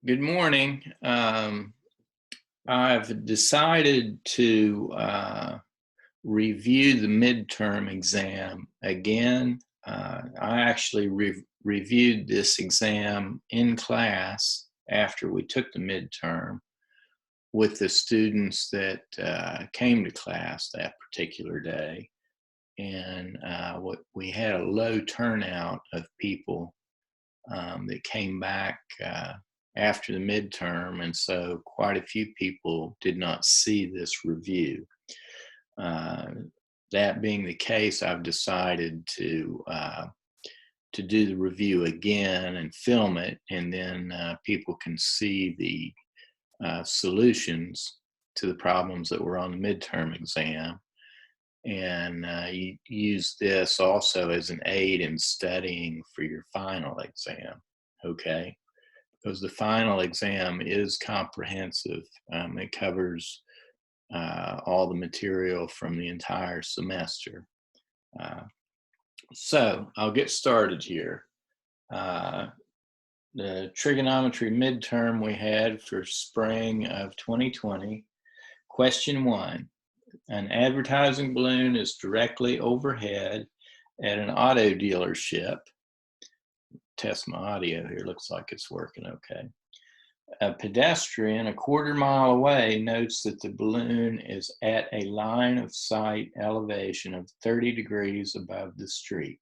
Good morning. I've decided to review the midterm exam again. I actually reviewed this exam in class after we took the midterm with the students that came to class that particular day. And we had a low turnout of people that came back after the midterm, and so quite a few people did not see this review. That being the case, I've decided to do the review again and film it, and then people can see the solutions to the problems that were on the midterm exam. And you use this also as an aid in studying for your final exam, okay? Because the final exam is comprehensive. It covers all the material from the entire semester. So I'll get started here. The trigonometry midterm we had for spring of 2020. Question 1. An advertising balloon is directly overhead at an auto dealership. Test my audio here, looks like it's working okay. A pedestrian a quarter mile away notes that the balloon is at a line of sight elevation of 30 degrees above the street.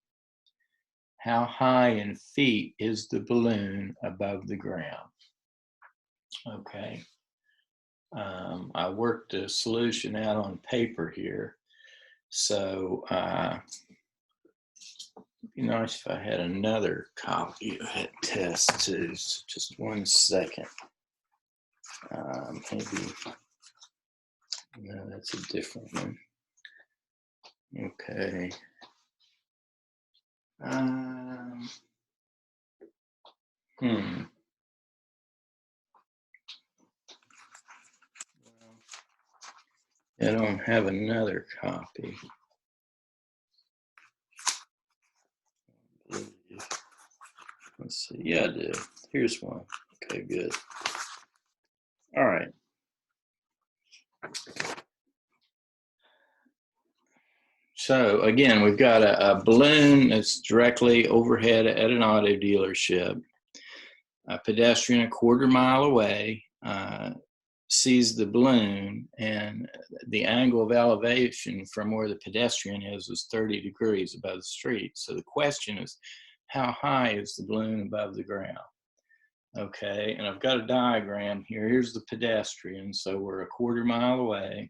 How high in feet is the balloon above the ground? Okay. I worked the solution out on paper here. So it'd be nice if I had another copy of that test too. So just 1 second. Maybe, no, that's a different one. Okay. I don't have another copy. Let's see. Yeah, I do. Here's one. Okay, good. All right. So again, we've got a balloon that's directly overhead at an auto dealership. A pedestrian a quarter mile away sees the balloon, and the angle of elevation from where the pedestrian is 30 degrees above the street. So the question is, how high is the balloon above the ground? Okay, and I've got a diagram here. Here's the pedestrian, so we're a quarter mile away.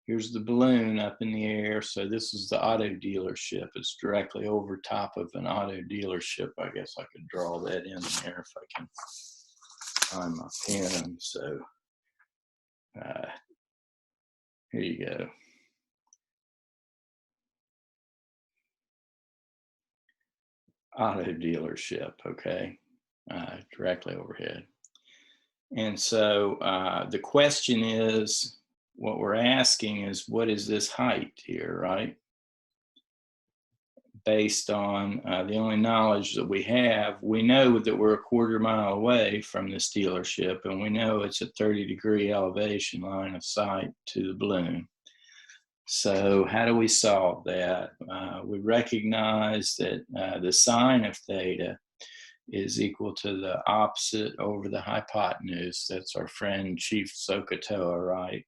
Here's the balloon up in the air, so this is the auto dealership. It's directly over top of an auto dealership. I guess I could draw that in there if I can find my pen. So here you go. Auto dealership, okay, directly overhead. And so the question is, what we're asking is, what is this height here, right? Based on the only knowledge that we have, we know that we're a quarter mile away from this dealership, and we know it's a 30-degree elevation line of sight to the balloon. So how do we solve that? We recognize that the sine of theta is equal to the opposite over the hypotenuse. That's our friend Chief SOHCAHTOA, right?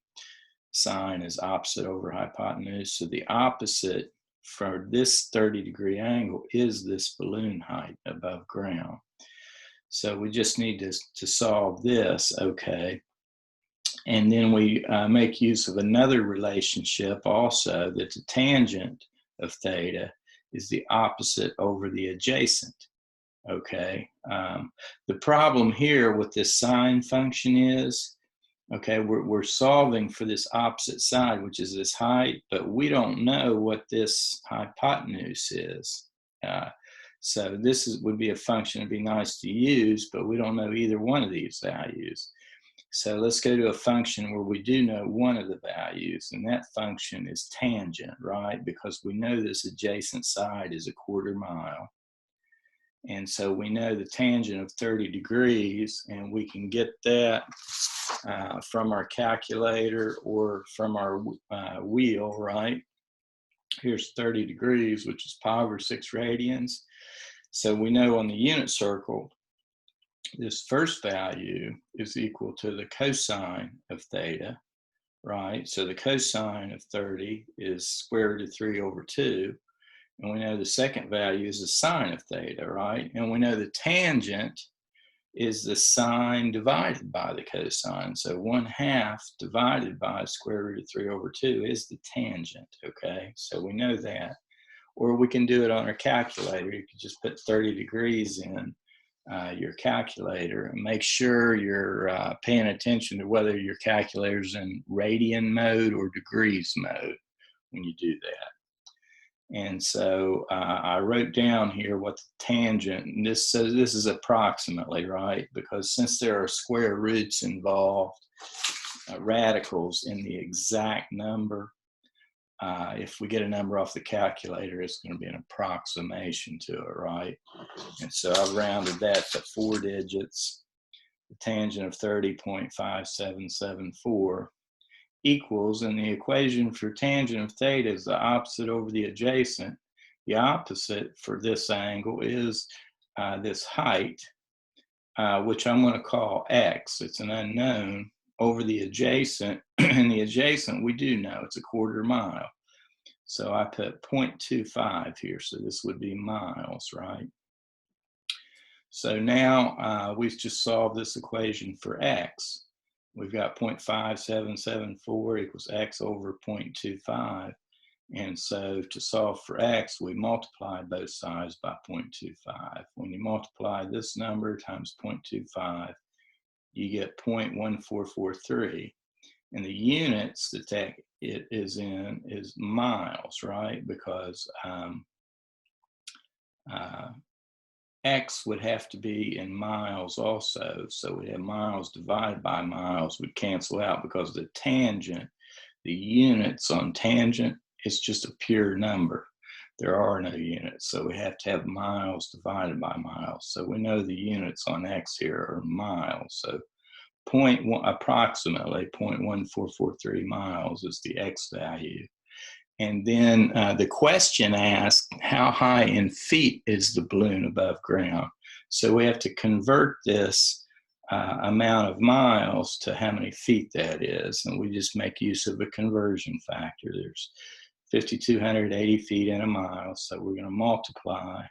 Sine is opposite over hypotenuse. So the opposite for this 30-degree angle is this balloon height above ground. So we just need to solve this, okay? And then we make use of another relationship also, that the tangent of theta is the opposite over the adjacent, okay? The problem here with this sine function is, okay, we're solving for this opposite side, which is this height, but we don't know what this hypotenuse is. So this would be a function that'd be nice to use, but we don't know either one of these values. So let's go to a function where we do know one of the values, and that function is tangent, right? Because we know this adjacent side is a quarter mile. And so we know the tangent of 30 degrees, and we can get that from our calculator or from our wheel, right? Here's 30 degrees, which is pi over 6 radians. So we know on the unit circle, this first value is equal to the cosine of theta, right? So the cosine of 30 is square root of 3 over 2. And we know the second value is the sine of theta, right? And we know the tangent is the sine divided by the cosine. So 1/2 divided by square root of 3 over 2 is the tangent, okay? So we know that. Or we can do it on our calculator. You can just put 30 degrees in your calculator and make sure you're paying attention to whether your calculator's in radian mode or degrees mode when you do that. And so I wrote down here what the tangent, and this says this is approximately, right? Because since there are square roots involved, radicals in the exact number, if we get a number off the calculator, it's going to be an approximation to it, right? And so I've rounded that to 4 digits. The tangent of 30.5774 equals, and the equation for tangent of theta is the opposite over the adjacent. The opposite for this angle is this height, which I'm going to call x. It's an unknown over the adjacent, and the adjacent we do know it's 1/4 mile. So I put 0.25 here, so this would be miles, right? So now we've just solved this equation for x. We've got 0.5774 equals x over 0.25. And so to solve for x, we multiply both sides by 0.25. When you multiply this number times 0.25, you get 0.1443. And the units that it is in is miles, right? Because x would have to be in miles also. So we have miles divided by miles would cancel out because the tangent, the units on tangent, is just a pure number. There are no units. So we have to have miles divided by miles. So we know the units on x here are miles. So approximately 0.1443 miles is the x value. And then the question asks, how high in feet is the balloon above ground? So we have to convert this amount of miles to how many feet that is. And we just make use of a conversion factor. There's 5,280 feet in a mile. So we're going to multiply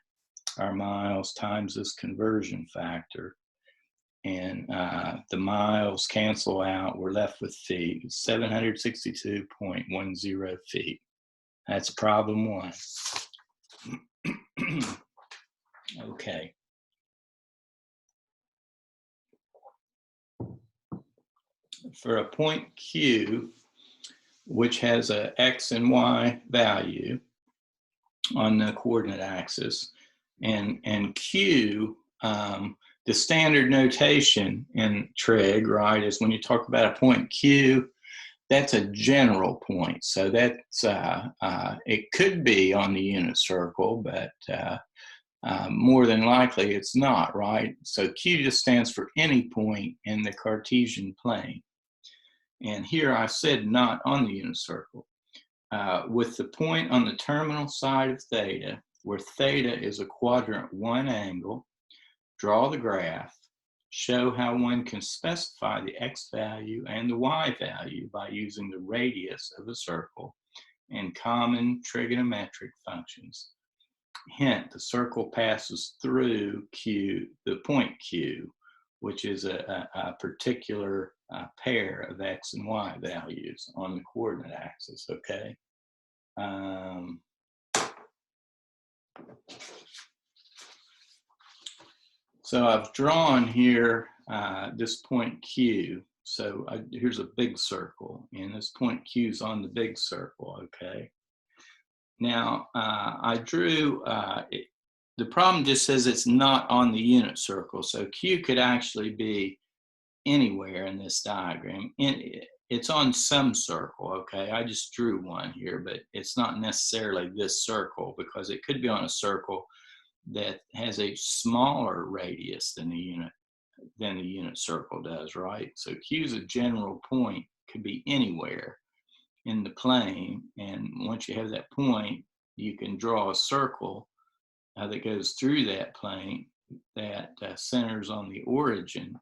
our miles times this conversion factor. And the miles cancel out. We're left with feet. 762.10 feet. That's problem 1. Okay. For a point Q, which has a x and y value on the coordinate axis, and Q, the standard notation in trig, right, is when you talk about a point Q, that's a general point. So that's, it could be on the unit circle, but more than likely it's not, right? So Q just stands for any point in the Cartesian plane. And here I said not on the unit circle. With the point on the terminal side of theta, where theta is a quadrant 1 angle, draw the graph. Show how one can specify the x value and the y value by using the radius of a circle and common trigonometric functions. Hint, the circle passes through Q, the point Q, which is a particular pair of x and y values on the coordinate axis, okay? So I've drawn here this point Q. So here's a big circle, and this point Q is on the big circle, okay? Now, I drew, the problem just says it's not on the unit circle. So Q could actually be anywhere in this diagram. It's on some circle, okay? I just drew one here, but it's not necessarily this circle because it could be on a circle that has a smaller radius than the unit circle does, right? So Q is a general point, could be anywhere in the plane, and once you have that point, you can draw a circle that goes through that plane that centers on the origin.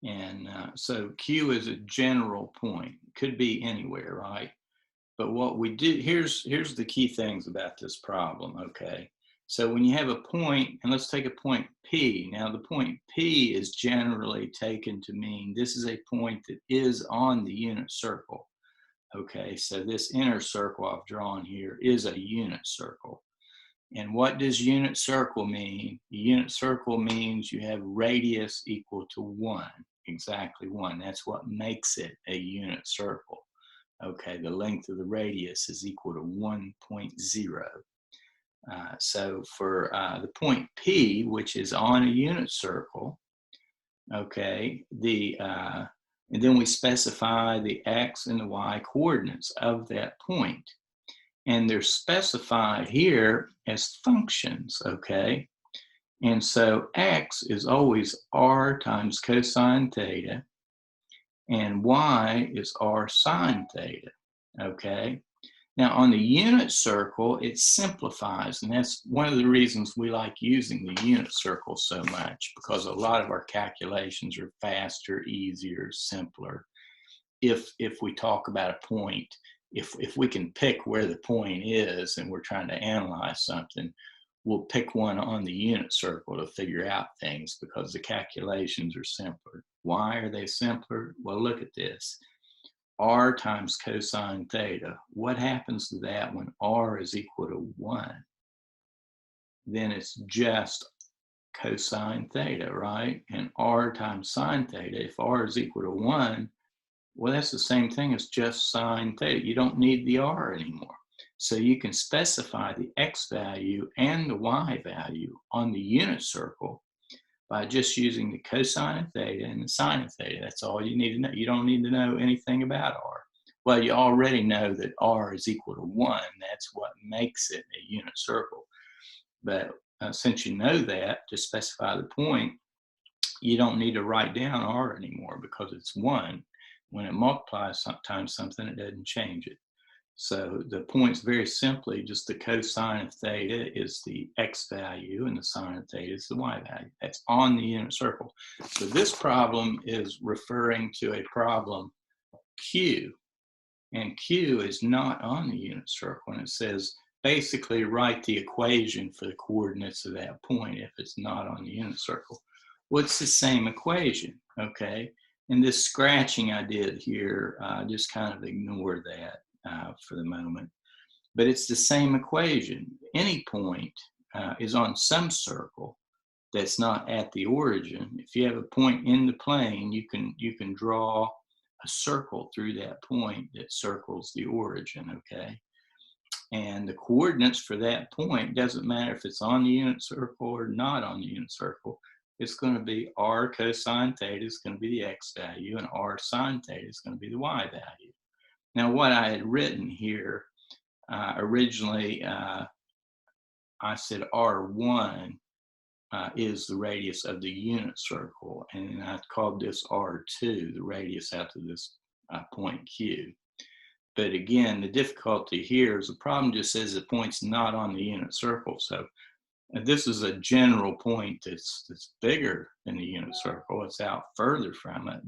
And so Q is a general point, could be anywhere, right? But what we do, here's the key things about this problem, okay? So when you have a point, and let's take a point P. Now the point P is generally taken to mean this is a point that is on the unit circle. Okay, so this inner circle I've drawn here is a unit circle. And what does unit circle mean? The unit circle means you have radius equal to 1, exactly 1. That's what makes it a unit circle. Okay, the length of the radius is equal to 1.0. So for the point P, which is on a unit circle, okay, and then we specify the x and the y coordinates of that point. And they're specified here as functions, okay? And so x is always r times cosine theta, and y is r sine theta, okay? Now on the unit circle, it simplifies, and that's one of the reasons we like using the unit circle so much, because a lot of our calculations are faster, easier, simpler. If we talk about a point, if we can pick where the point is and we're trying to analyze something, we'll pick one on the unit circle to figure out things because the calculations are simpler. Why are they simpler? Well, look at this. R times cosine theta. What happens to that when R is equal to 1? Then it's just cosine theta, right? And R times sine theta, if R is equal to 1, well, that's the same thing as just sine theta. You don't need the R anymore. So you can specify the x value and the y value on the unit circle by just using the cosine of theta and the sine of theta. That's all you need to know. You don't need to know anything about R. Well, you already know that R is equal to 1. That's what makes it a unit circle. But since you know that, to specify the point, you don't need to write down R anymore because it's 1. When it multiplies times something, it doesn't change it. So the point's very simply just the cosine of theta is the x value and the sine of theta is the y value. That's on the unit circle. So this problem is referring to a problem Q, and Q is not on the unit circle. And it says basically write the equation for the coordinates of that point if it's not on the unit circle. Well, it's the same equation, okay? And this scratching I did here, just kind of ignore that for the moment. But it's the same equation. Any point is on some circle that's not at the origin. If you have a point in the plane, you can draw a circle through that point that circles the origin, okay? And the coordinates for that point doesn't matter if it's on the unit circle or not on the unit circle. It's going to be r cosine theta is going to be the x value, and r sine theta is going to be the y value. Now, what I had written here, originally, I said R1 is the radius of the unit circle, and I called this R2, the radius out to this point Q. But again, the difficulty here is the problem just says the point's not on the unit circle. So this is a general point that's bigger than the unit circle. It's out further from it,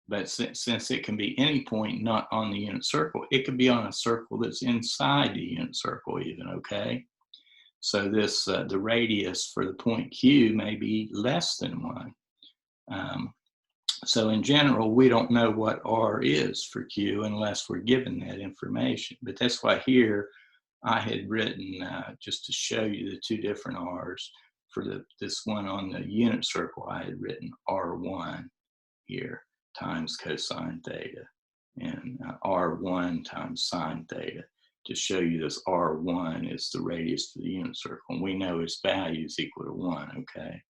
but since it can be any point not on the unit circle, it could be on a circle that's inside the unit circle even, okay? So this, the radius for the point Q may be less than 1. So in general, we don't know what R is for Q unless we're given that information. But that's why here I had written, just to show you the two different R's, for this one on the unit circle, I had written R1 here times cosine theta, and R1 times sine theta, to show you this R1 is the radius for the unit circle. And we know its value is equal to 1, okay?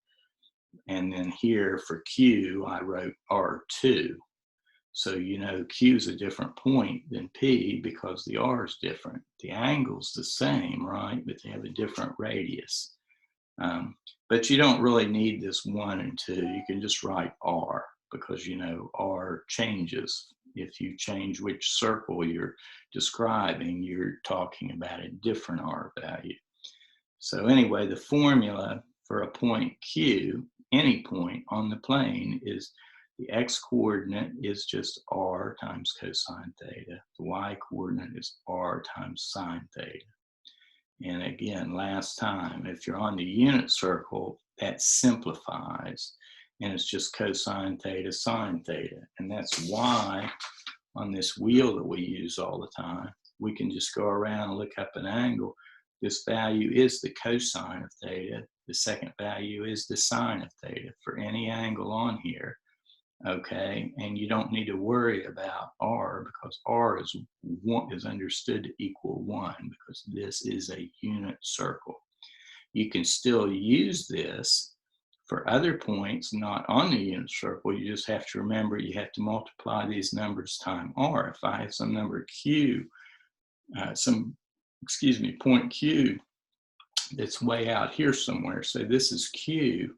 And then here for Q, I wrote R2. So you know Q is a different point than P because the R is different. The angle's the same, right? But they have a different radius. But you don't really need this 1 and 2. You can just write R because you know R changes. If you change which circle you're describing, you're talking about a different R value. So anyway, the formula for a point Q, any point on the plane, is the x-coordinate is just r times cosine theta. The y-coordinate is r times sine theta. And again, last time, if you're on the unit circle, that simplifies, and it's just cosine theta, sine theta. And that's why on this wheel that we use all the time, we can just go around and look up an angle. This value is the cosine of theta. The second value is the sine of theta for any angle on here. Okay, and you don't need to worry about r because r is understood to equal 1 because this is a unit circle. You can still use this for other points not on the unit circle. You just have to remember you have to multiply these numbers times r. If I have some number q, point q that's way out here somewhere, so this is q,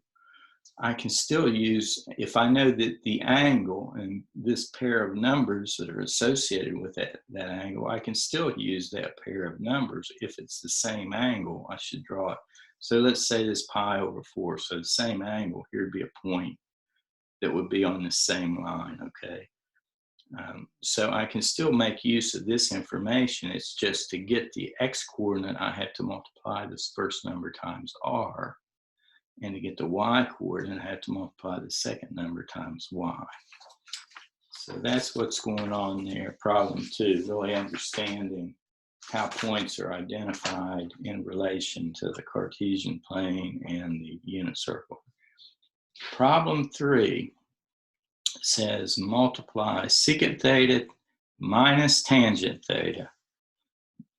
I can still use, if I know that the angle and this pair of numbers that are associated with that angle, I can still use that pair of numbers. If it's the same angle, I should draw it. So let's say this pi over 4. So the same angle, here would be a point that would be on the same line, okay? So I can still make use of this information. It's just to get the x-coordinate, I have to multiply this first number times r. And to get the y-coordinate, I have to multiply the second number times y. So that's what's going on there. Problem 2, really understanding how points are identified in relation to the Cartesian plane and the unit circle. Problem 3 says multiply secant theta minus tangent theta.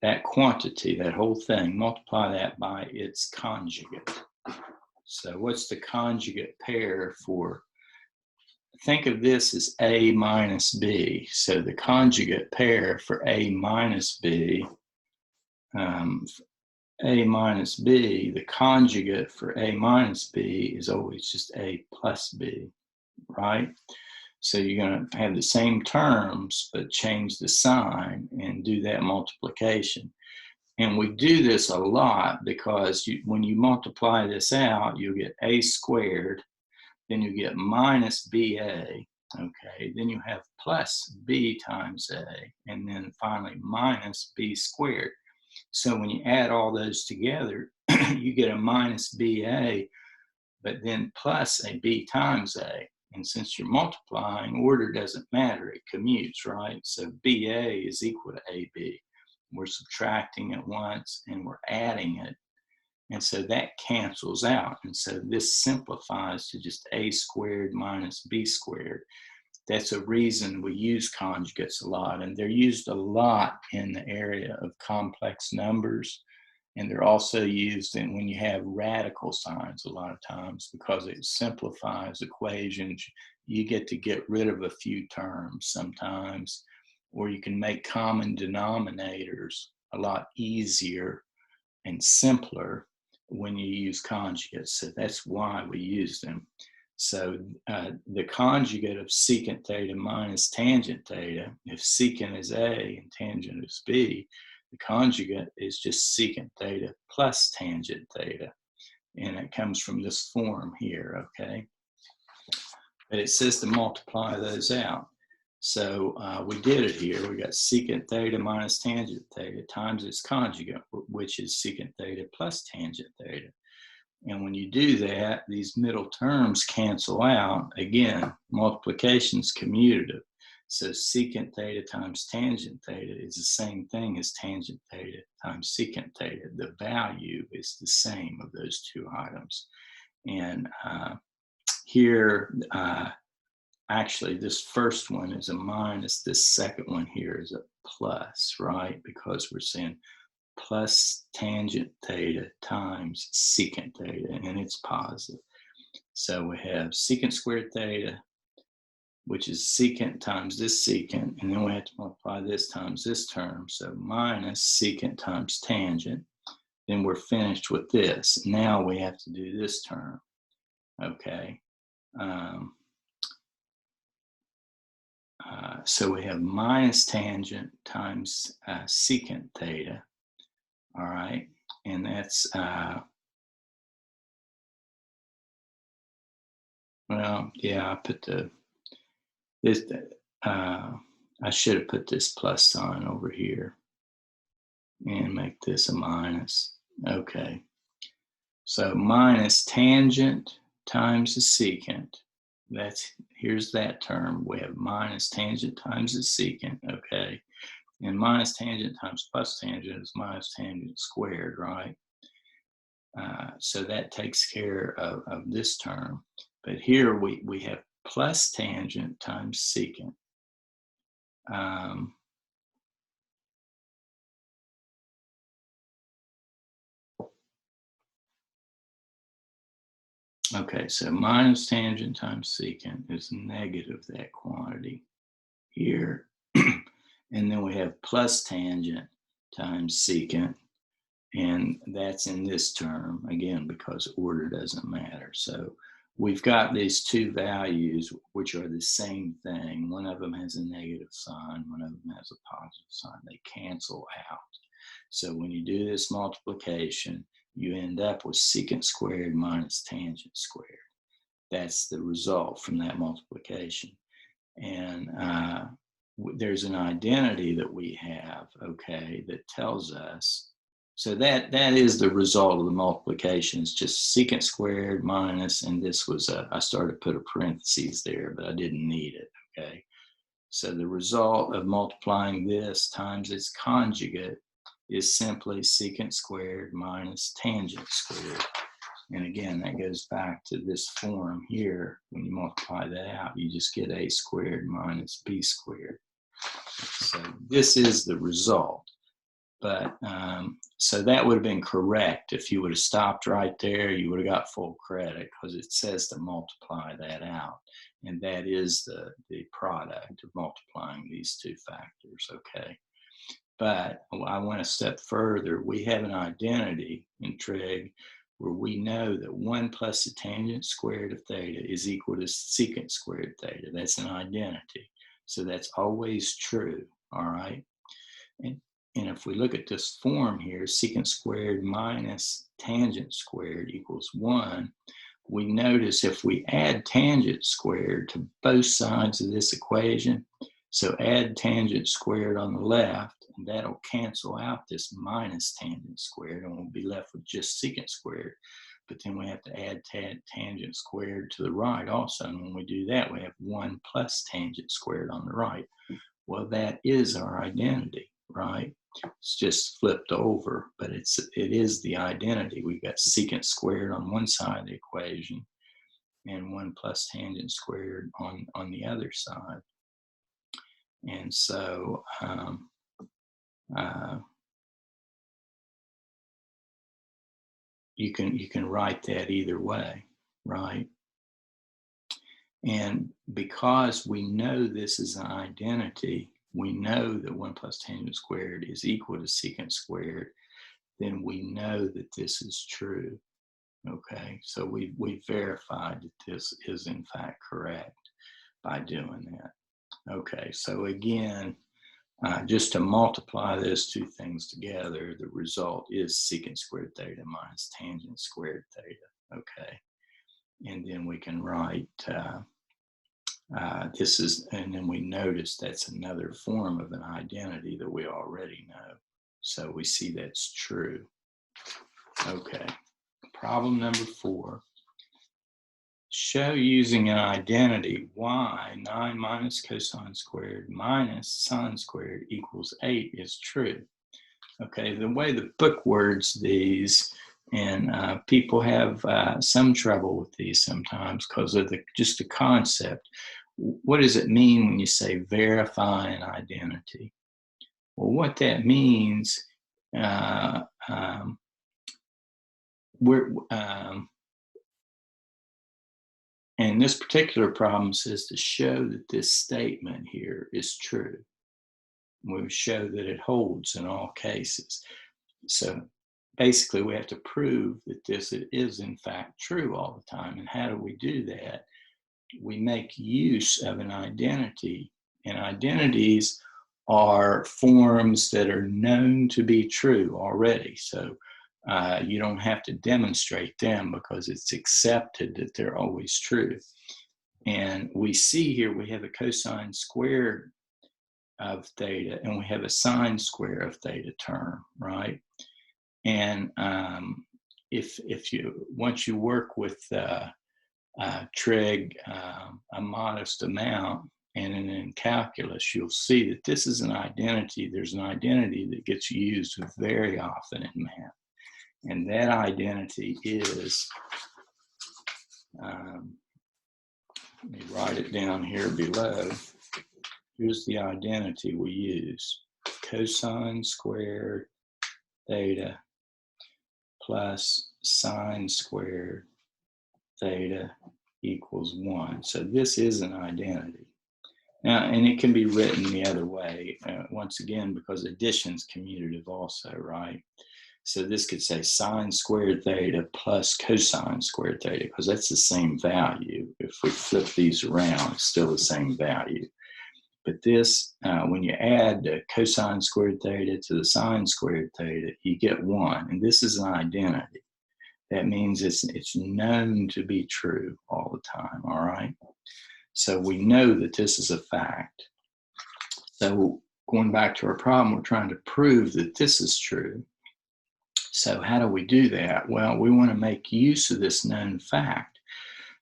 That quantity, that whole thing, multiply that by its conjugate. So what's the conjugate pair for? Think of this as A minus B. So the conjugate pair for A minus B, the conjugate for A minus B is always just A plus B, right? So you're going to have the same terms, but change the sign and do that multiplication. And we do this a lot because when you multiply this out, you'll get a squared, then you get minus ba, okay? Then you have plus b times a, and then finally minus b squared. So when you add all those together, you get a minus ba, but then plus a b times a. And since you're multiplying, order doesn't matter, it commutes, right? So ba is equal to ab. We're subtracting it once and we're adding it. And so that cancels out. And so this simplifies to just a squared minus b squared. That's a reason we use conjugates a lot. And they're used a lot in the area of complex numbers. And they're also used in when you have radical signs a lot of times because it simplifies equations. You get rid of a few terms sometimes, or you can make common denominators a lot easier and simpler when you use conjugates. So that's why we use them. So the conjugate of secant theta minus tangent theta, if secant is A and tangent is B, the conjugate is just secant theta plus tangent theta. And it comes from this form here, okay? But it says to multiply those out. So we did it here. We got secant theta minus tangent theta times its conjugate, which is secant theta plus tangent theta. And when you do that, these middle terms cancel out. Again, multiplication is commutative. So secant theta times tangent theta is the same thing as tangent theta times secant theta. The value is the same of those two items. And here, actually, this first one is a minus. This second one here is a plus, right? Because we're saying plus tangent theta times secant theta, and it's positive. So we have secant squared theta which is secant times this secant, and then we have to multiply this times this term, so minus secant times tangent. Then we're finished with this. Now we have to do this term, okay? So we have minus tangent times secant theta, all right? And that's, well, yeah, I put this, I should have put this plus sign over here and make this a minus. Okay. So minus tangent times the secant. Here's that term. We have minus tangent times the secant, okay? And minus tangent times plus tangent is minus tangent squared, right? So that takes care of this term. But here we have plus tangent times secant. Okay, so minus tangent times secant is negative that quantity here. And then we have plus tangent times secant, and that's in this term, again, because order doesn't matter. So we've got these two values, which are the same thing. One of them has a negative sign, one of them has a positive sign. They cancel out. So when you do this multiplication, you end up with secant squared minus tangent squared. That's the result from that multiplication. And there's an identity that we have, okay, that tells us, so that is the result of the multiplication. It's just secant squared minus, and this was I started to put a parentheses there, but I didn't need it, okay? So the result of multiplying this times its conjugate is simply secant squared minus tangent squared. And again, that goes back to this form here. When you multiply that out, you just get a squared minus b squared. So this is the result. But so that would have been correct. If you would have stopped right there, you would have got full credit, because it says to multiply that out. And that is the product of multiplying these two factors, okay? But I went a step further. We have an identity in trig where we know that 1 plus the tangent squared of theta is equal to secant squared theta. That's an identity. So that's always true, all right? And if we look at this form here, secant squared minus tangent squared equals 1, we notice if we add tangent squared to both sides of this equation, so add tangent squared on the left, and that'll cancel out this minus tangent squared, and we'll be left with just secant squared. But then we have to add tangent squared to the right also, and when we do that, we have 1 plus tangent squared on the right. Well, that is our identity, right? It's just flipped over, but it is the identity. We've got secant squared on one side of the equation and 1 plus tangent squared on the other side. And so you can write that either way, right? And because we know this is an identity, we know that 1 plus tangent squared is equal to secant squared, then we know that this is true, okay? So we verified that this is in fact correct by doing that. Okay, so again, just to multiply those two things together, the result is secant squared theta minus tangent squared theta, okay? And then we can write, this is, and then we notice that's another form of an identity that we already know. So we see that's true. Okay, problem number 4. Show using an identity why 9 minus cosine squared minus sine squared equals 8 is true. Okay, the way the book words these, and people have some trouble with these sometimes because of just the concept. What does it mean when you say verify an identity? Well, what that means, And this particular problem says to show that this statement here is true. We show that it holds in all cases. So basically, we have to prove that this is in fact true all the time. And how do we do that? We make use of an identity, and identities are forms that are known to be true already. So you don't have to demonstrate them because it's accepted that they're always true. And we see here we have a cosine squared of theta and we have a sine square of theta term, right? And if you once you work with trig a modest amount, and in calculus, you'll see that this is an identity. There's an identity that gets used very often in math. And that identity is, let me write it down here below. Here's the identity we use. Cosine squared theta plus sine squared theta equals 1. So this is an identity. Now, and it can be written the other way, once again, because addition's commutative also, right? So this could say sine squared theta plus cosine squared theta, because that's the same value. If we flip these around, it's still the same value. But this, when you add the cosine squared theta to the sine squared theta, you get 1. And this is an identity. That means it's known to be true all the time, all right? So we know that this is a fact. So going back to our problem, we're trying to prove that this is true. So how do we do that? Well, we want to make use of this known fact.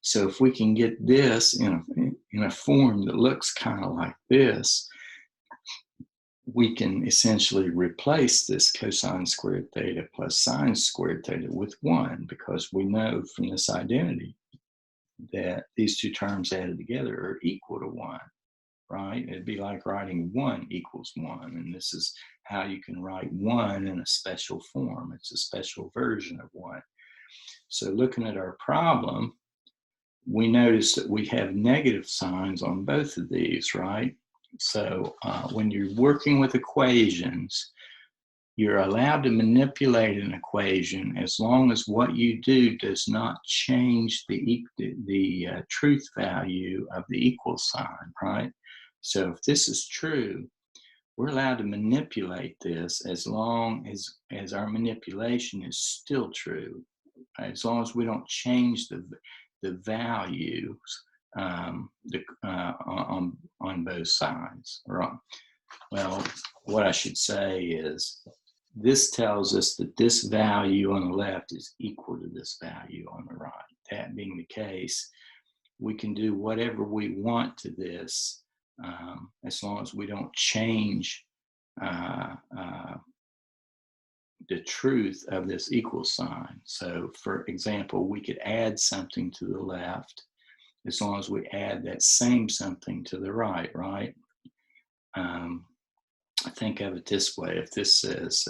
So if we can get this in a form that looks kind of like this, we can essentially replace this cosine squared theta plus sine squared theta with 1, because we know from this identity that these two terms added together are equal to 1, right? It'd be like writing 1 equals 1, and this is how you can write 1 in a special form. It's a special version of 1. So looking at our problem, we notice that we have negative signs on both of these, right? So when you're working with equations, you're allowed to manipulate an equation as long as what you do does not change the truth value of the equal sign, right? So if this is true, we're allowed to manipulate this as long as our manipulation is still true, as long as we don't change the values on both sides. Right. Well, what I should say is this tells us that this value on the left is equal to this value on the right. That being the case, we can do whatever we want to this as long as we don't change the truth of this equal sign. So for example, we could add something to the left as long as we add that same something to the right, right? Think of it this way. If this says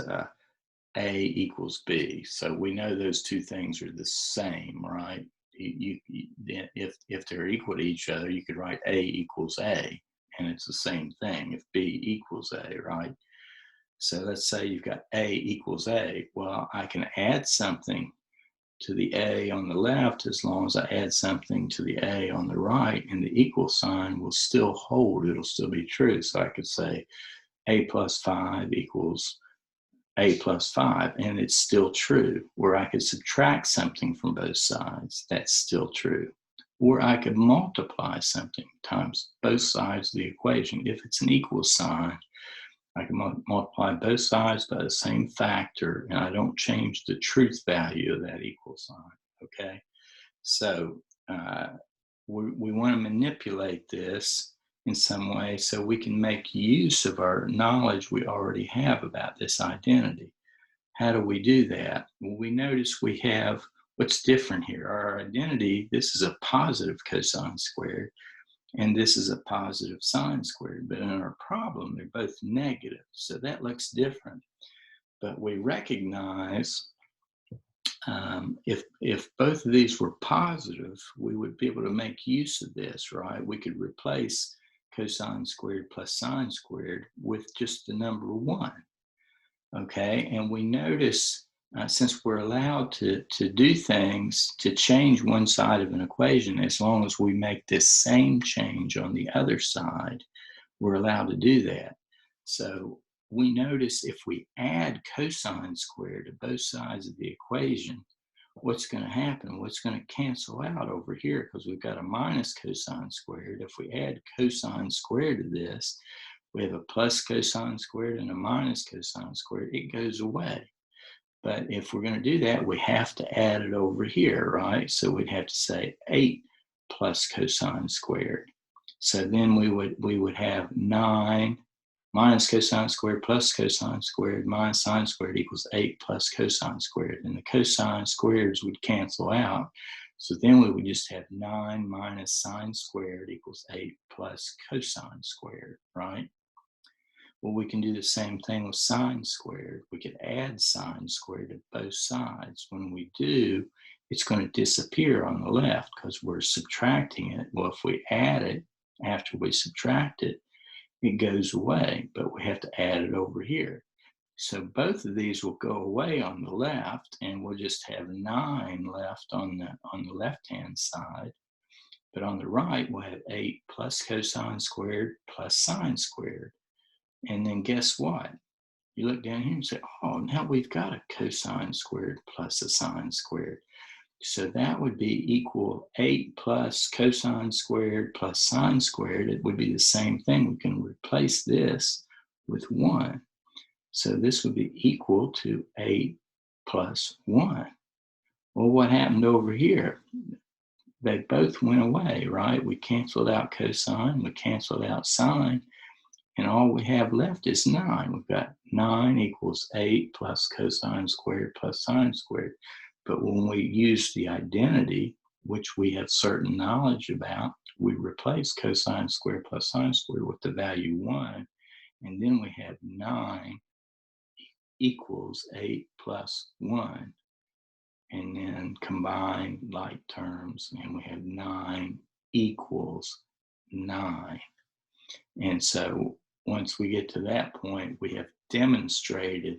A equals B, so we know those two things are the same, right? If they're equal to each other, you could write A equals A, and it's the same thing if B equals A, right? So let's say you've got A equals A. Well, I can add something to the A on the left as long as I add something to the A on the right, and the equal sign will still hold. It'll still be true. So I could say A plus 5 equals A plus 5, and it's still true. Or I could subtract something from both sides. That's still true. Or I could multiply something times both sides of the equation. If it's an equal sign, I can multiply both sides by the same factor, and I don't change the truth value of that equal sign, okay? So we want to manipulate this in some way so we can make use of our knowledge we already have about this identity. How do we do that? Well, we notice we have what's different here. Our identity, this is a positive cosine squared, and this is a positive sine squared. But in our problem, they're both negative, so that looks different. But we recognize if both of these were positive, we would be able to make use of this, right? We could replace cosine squared plus sine squared with just the number 1, okay? And we notice, since we're allowed to do things, to change one side of an equation, as long as we make this same change on the other side, we're allowed to do that. So we notice if we add cosine squared to both sides of the equation, what's going to happen? What's going to cancel out over here, because we've got a minus cosine squared. If we add cosine squared to this, we have a plus cosine squared and a minus cosine squared. It goes away. But if we're going to do that, we have to add it over here, right? So we'd have to say 8 plus cosine squared. So then we would have 9 minus cosine squared plus cosine squared minus sine squared equals 8 plus cosine squared. And the cosine squareds would cancel out. So then we would just have 9 minus sine squared equals 8 plus cosine squared, right? Well, we can do the same thing with sine squared. We could add sine squared to both sides. When we do, it's going to disappear on the left because we're subtracting it. Well, if we add it after we subtract it, it goes away, but we have to add it over here. So both of these will go away on the left, and we'll just have 9 left on the left-hand side. But on the right, we'll have 8 plus cosine squared plus sine squared. And then guess what? You look down here and say, oh, now we've got a cosine squared plus a sine squared. So that would be equal 8 plus cosine squared plus sine squared. It would be the same thing. We can replace this with 1. So this would be equal to 8 plus 1. Well, what happened over here? They both went away, right? We canceled out cosine, we canceled out sine, and all we have left is 9. We've got 9 equals 8 plus cosine squared plus sine squared. But when we use the identity, which we have certain knowledge about, we replace cosine squared plus sine squared with the value 1. And then we have 9 equals 8 plus 1. And then combine like terms, and we have 9 equals 9. And so once we get to that point, we have demonstrated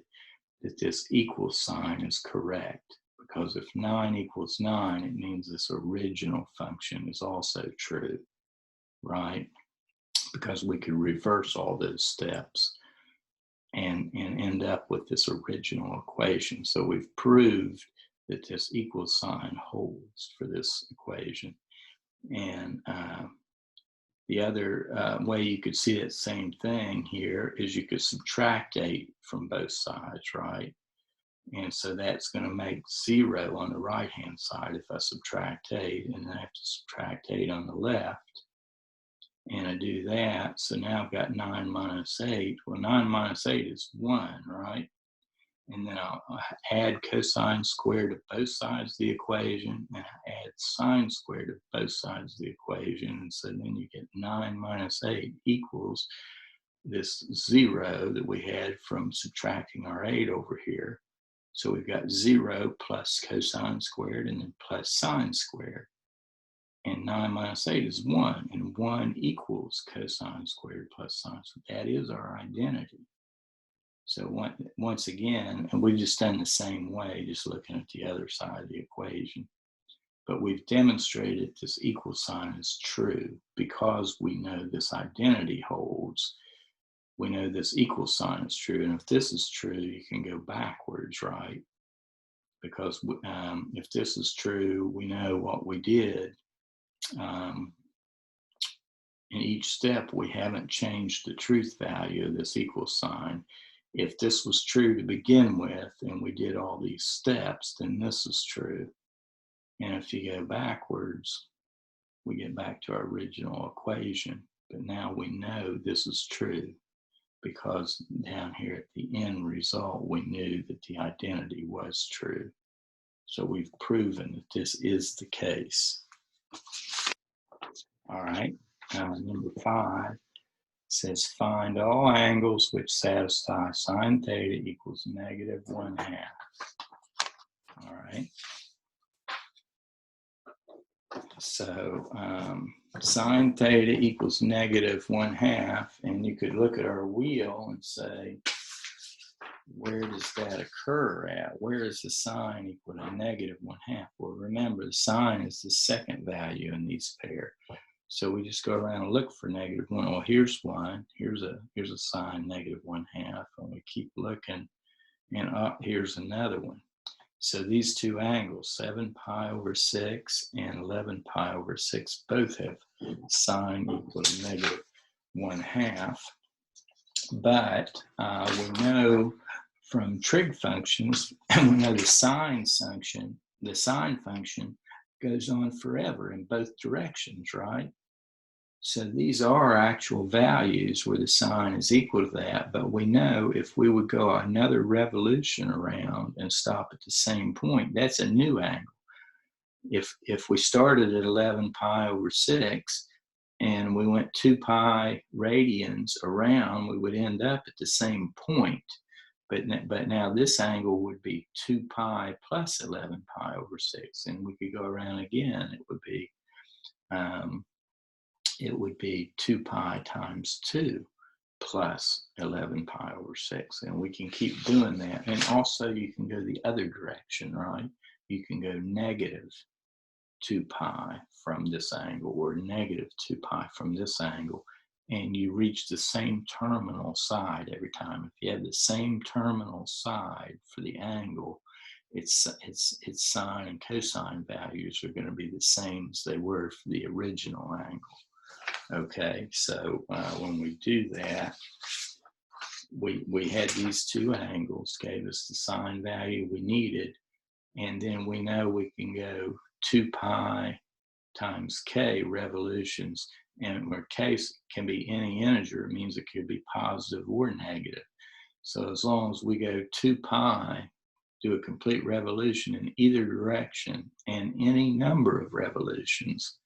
that this equal sign is correct. Because if 9 equals 9, it means this original function is also true, right? Because we could reverse all those steps and end up with this original equation. So we've proved that this equal sign holds for this equation. And the other way you could see that same thing here is you could subtract 8 from both sides, right? And so that's going to make 0 on the right-hand side if I subtract 8, and then I have to subtract 8 on the left. And I do that, so now I've got 9 minus 8. Well, 9 minus 8 is 1, right? And then I'll add cosine squared to both sides of the equation, and add sine squared to both sides of the equation. And so then you get 9 minus 8 equals this 0 that we had from subtracting our 8 over here. So we've got 0 plus cosine squared and then plus sine squared. And 9 minus 8 is 1, and 1 equals cosine squared plus sine squared. That is our identity. So once again, and we've just done the same way, just looking at the other side of the equation. But we've demonstrated this equal sign is true because we know this identity holds. We know this equal sign is true. And if this is true, you can go backwards, right? Because if this is true, we know what we did. In each step, we haven't changed the truth value of this equal sign. If this was true to begin with, and we did all these steps, then this is true. And if you go backwards, we get back to our original equation. But now we know this is true because down here at the end result, we knew that the identity was true. So we've proven that this is the case. All right, number 5 says find all angles which satisfy sine theta equals -1/2. All right. So sine theta equals -1/2, and you could look at our wheel and say, where does that occur at? Where is the sine equal to -1/2? Well, remember, the sine is the second value in these pairs. So we just go around and look for -1. Well, here's one. Here's a sine -1/2, and we keep looking, and up here's another one. So these two angles, 7 pi over 6 and 11 pi over 6, both have sine equal to -1/2. But we know from trig functions, and we know the sine function goes on forever in both directions, right? So these are actual values where the sine is equal to that, but we know if we would go another revolution around and stop at the same point, that's a new angle. If we started at 11 pi over 6 and we went 2 pi radians around, we would end up at the same point. But now this angle would be 2 pi plus 11 pi over 6, and we could go around again. It would be 2 pi times 2 plus 11 pi over 6. And we can keep doing that. And also you can go the other direction, right? You can go -2 pi from this angle, or -2 pi from this angle, and you reach the same terminal side every time. If you have the same terminal side for the angle, its sine and cosine values are going to be the same as they were for the original angle. Okay, so when we do that, we had these two angles, gave us the sine value we needed, and then we know we can go 2 pi times k revolutions, and where k can be any integer, it means it could be positive or negative. So as long as we go 2 pi, do a complete revolution in either direction, and any number of revolutions,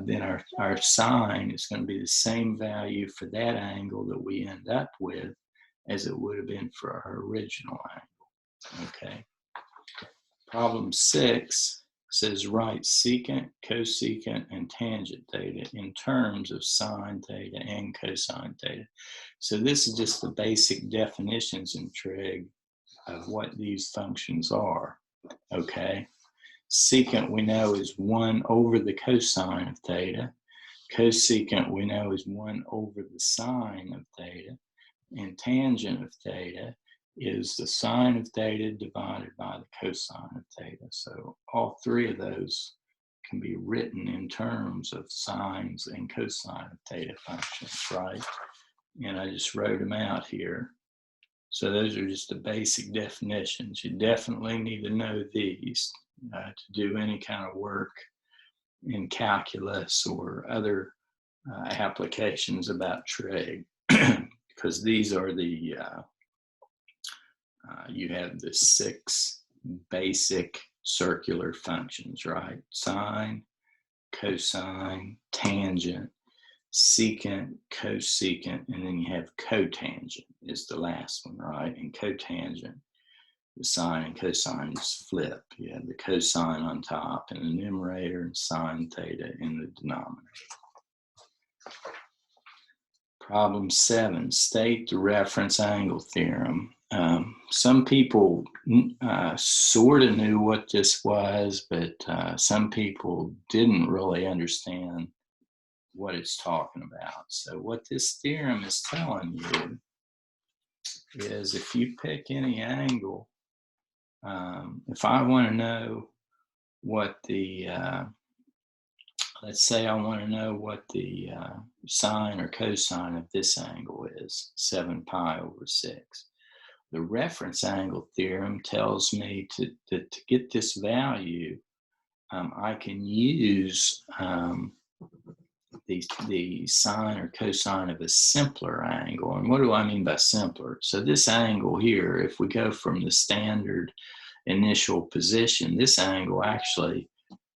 then our sine is going to be the same value for that angle that we end up with as it would have been for our original angle. Okay. Problem 6 says write secant, cosecant, and tangent theta in terms of sine theta and cosine theta. So this is just the basic definitions in trig of what these functions are. Okay. Secant we know is 1 over the cosine of theta. Cosecant we know is 1 over the sine of theta. And tangent of theta is the sine of theta divided by the cosine of theta. So all three of those can be written in terms of sines and cosine of theta functions, right? And I just wrote them out here. So those are just the basic definitions. You definitely need to know these to do any kind of work in calculus or other applications about trig, because these are the, you have the 6 basic circular functions, right? Sine, cosine, tangent, secant, cosecant, and then you have cotangent is the last one, right? And cotangent, the sine and cosine is flip. You have the cosine on top in the numerator and sine theta in the denominator. Problem 7, state the reference angle theorem. Some people sort of knew what this was, but some people didn't really understand what it's talking about. So what this theorem is telling you is if you pick any angle, if I want to know what the, let's say I want to know what the sine or cosine of this angle is, 7 pi over 6. The reference angle theorem tells me to get this value, I can use the sine or cosine of a simpler angle. And what do I mean by simpler? So this angle here, if we go from the standard initial position, this angle actually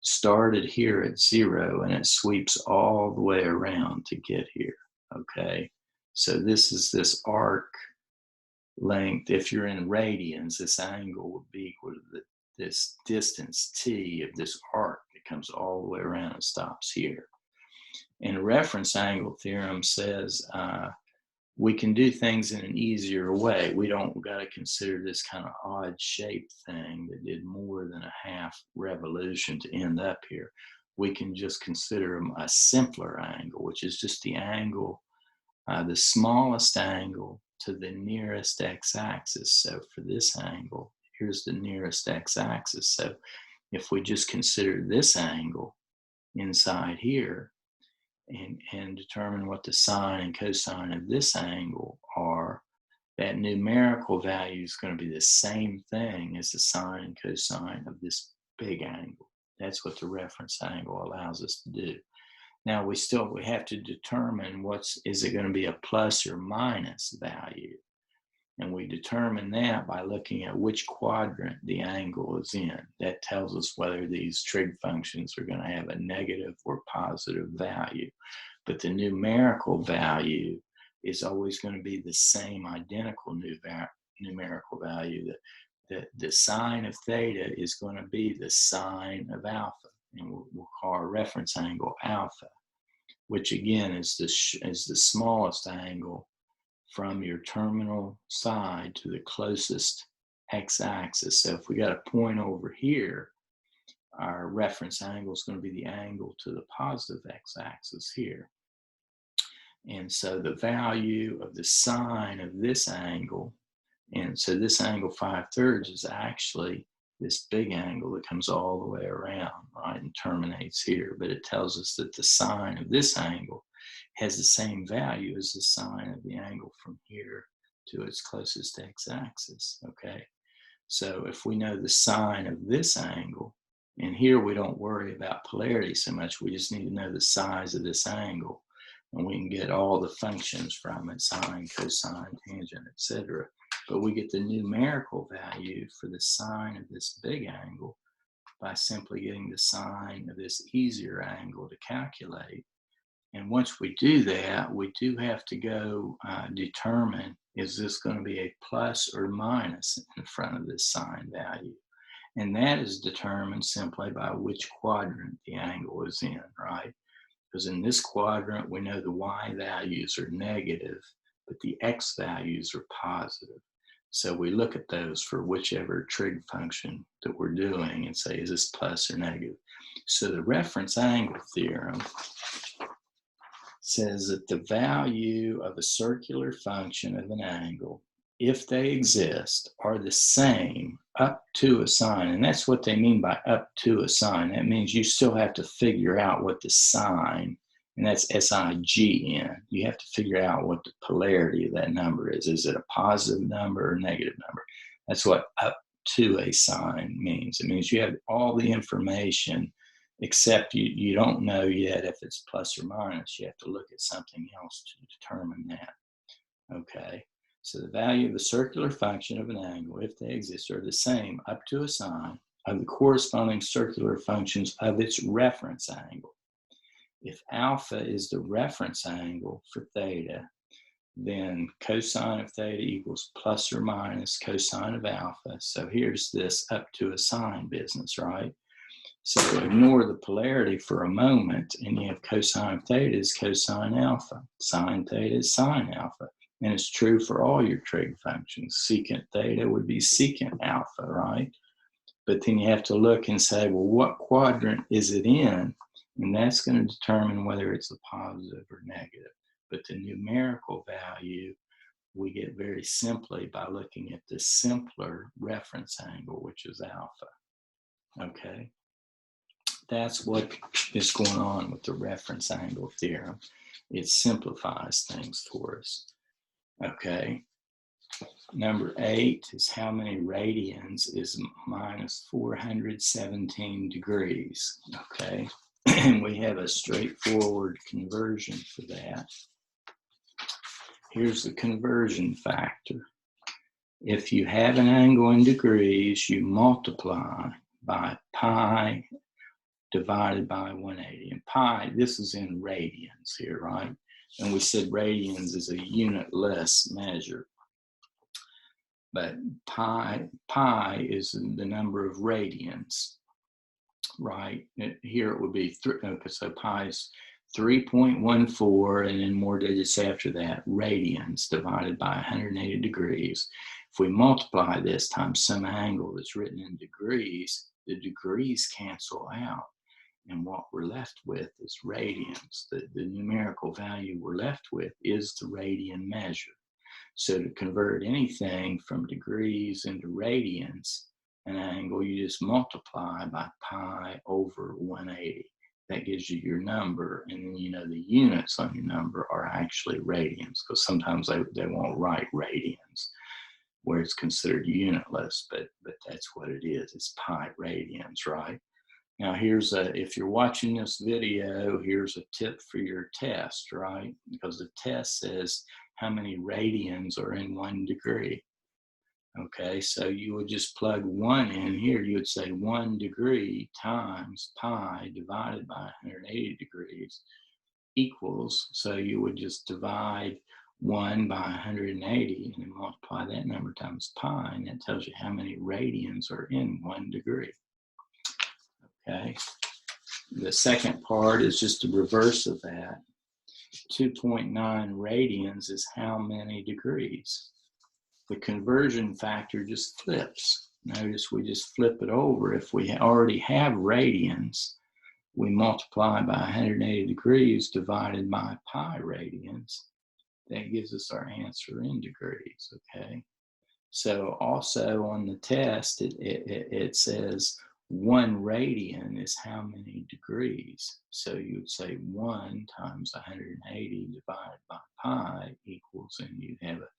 started here at 0 and it sweeps all the way around to get here. Okay, so this is this arc length, if you're in radians, this angle would be equal to this distance t of this arc that comes all the way around and stops here. And a reference angle theorem says we can do things in an easier way. We don't got to consider this kind of odd shaped thing that did more than a half revolution to end up here. We can just consider a simpler angle, which is just the angle, the smallest angle to the nearest x-axis. So for this angle, here's the nearest x-axis. So if we just consider this angle inside here, and determine what the sine and cosine of this angle are, that numerical value is going to be the same thing as the sine and cosine of this big angle. That's what the reference angle allows us to do. Now we have to determine is it going to be a plus or minus value. And we determine that by looking at which quadrant the angle is in. That tells us whether these trig functions are going to have a negative or positive value. But the numerical value is always going to be the same identical numerical value. The sine of theta is going to be the sine of alpha. And we'll call our reference angle alpha, which again is the smallest angle from your terminal side to the closest x-axis. So if we got a point over here, our reference angle is going to be the angle to the positive x-axis here. And so the value of the sine of this angle, and so this angle 5/3 is actually this big angle that comes all the way around, right, and terminates here. But it tells us that the sine of this angle has the same value as the sine of the angle from here to its closest x-axis, okay? So if we know the sine of this angle, and here we don't worry about polarity so much, we just need to know the size of this angle, and we can get all the functions from it, sine, cosine, tangent, etc. But we get the numerical value for the sine of this big angle by simply getting the sine of this easier angle to calculate. And once we do that, we do have to go determine, is this going to be a plus or minus in front of this sine value? And that is determined simply by which quadrant the angle is in, right? Because in this quadrant, we know the y values are negative, but the x values are positive. So we look at those for whichever trig function that we're doing and say, is this plus or negative? So the reference angle theorem says that the value of a circular function of an angle, if they exist, are the same up to a sine. And that's what they mean by up to a sine. That means you still have to figure out what the sine, and that's S-I-G-N. You have to figure out what the polarity of that number is. Is it a positive number or a negative number? That's what up to a sine means. It means you have all the information, except you don't know yet if it's plus or minus. You have to look at something else to determine that, okay? So the value of a circular function of an angle, if they exist, are the same up to a sine of the corresponding circular functions of its reference angle. If alpha is the reference angle for theta, then cosine of theta equals plus or minus cosine of alpha. So here's this up to a sine business, right? So ignore the polarity for a moment, and you have cosine of theta is cosine alpha. Sine theta is sine alpha. And it's true for all your trig functions. Secant theta would be secant alpha, right? But then you have to look and say, well, what quadrant is it in? And that's going to determine whether it's a positive or negative. But the numerical value we get very simply by looking at the simpler reference angle, which is alpha, okay? That's what is going on with the reference angle theorem. It simplifies things for us. Okay. Number 8 is how many radians is minus 417 degrees. Okay. And we have a straightforward conversion for that. Here's the conversion factor. If you have an angle in degrees, you multiply by pi divided by 180. And pi, this is in radians here, right? And we said radians is a unitless measure. but pi is the number of radians, right? Here it would be okay, so pi is 3.14, and then more digits after that, radians divided by 180 degrees. If we multiply this times some angle that's written in degrees, the degrees cancel out, and what we're left with is radians. The numerical value we're left with is the radian measure. So to convert anything from degrees into radians, an angle, you just multiply by pi over 180. That gives you your number, and then you know the units on your number are actually radians, because sometimes they won't write radians where it's considered unitless, but that's what it is. It's pi radians, right? Now here's if you're watching this video, here's a tip for your test, right? Because the test says how many radians are in 1 degree. Okay, so you would just plug 1 in here. You would say 1 degree times pi divided by 180 degrees equals, so you would just divide 1 by 180 and then multiply that number times pi, and that tells you how many radians are in 1 degree. Okay, the second part is just the reverse of that. 2.9 radians is how many degrees? The conversion factor just flips. Notice we just flip it over. If we already have radians, we multiply by 180 degrees divided by pi radians. That gives us our answer in degrees, okay? So also on the test, it says 1 radian is how many degrees. So you would say 1 times 180 divided by pi equals, and you have a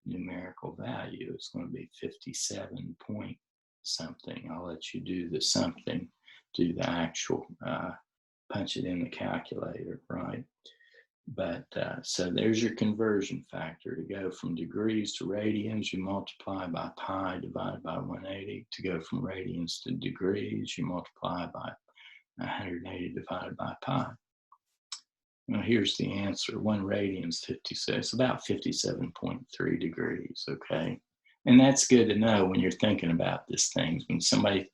numerical value. It's going to be 57 point something. I'll let you do the something, do the actual, punch it in the calculator, right? But so there's your conversion factor. To go from degrees to radians, you multiply by pi divided by 180. To go from radians to degrees, you multiply by 180 divided by pi. Well, here's the answer. 1 radian is 57. It's about 57.3 degrees, okay? And that's good to know when you're thinking about these things. When somebody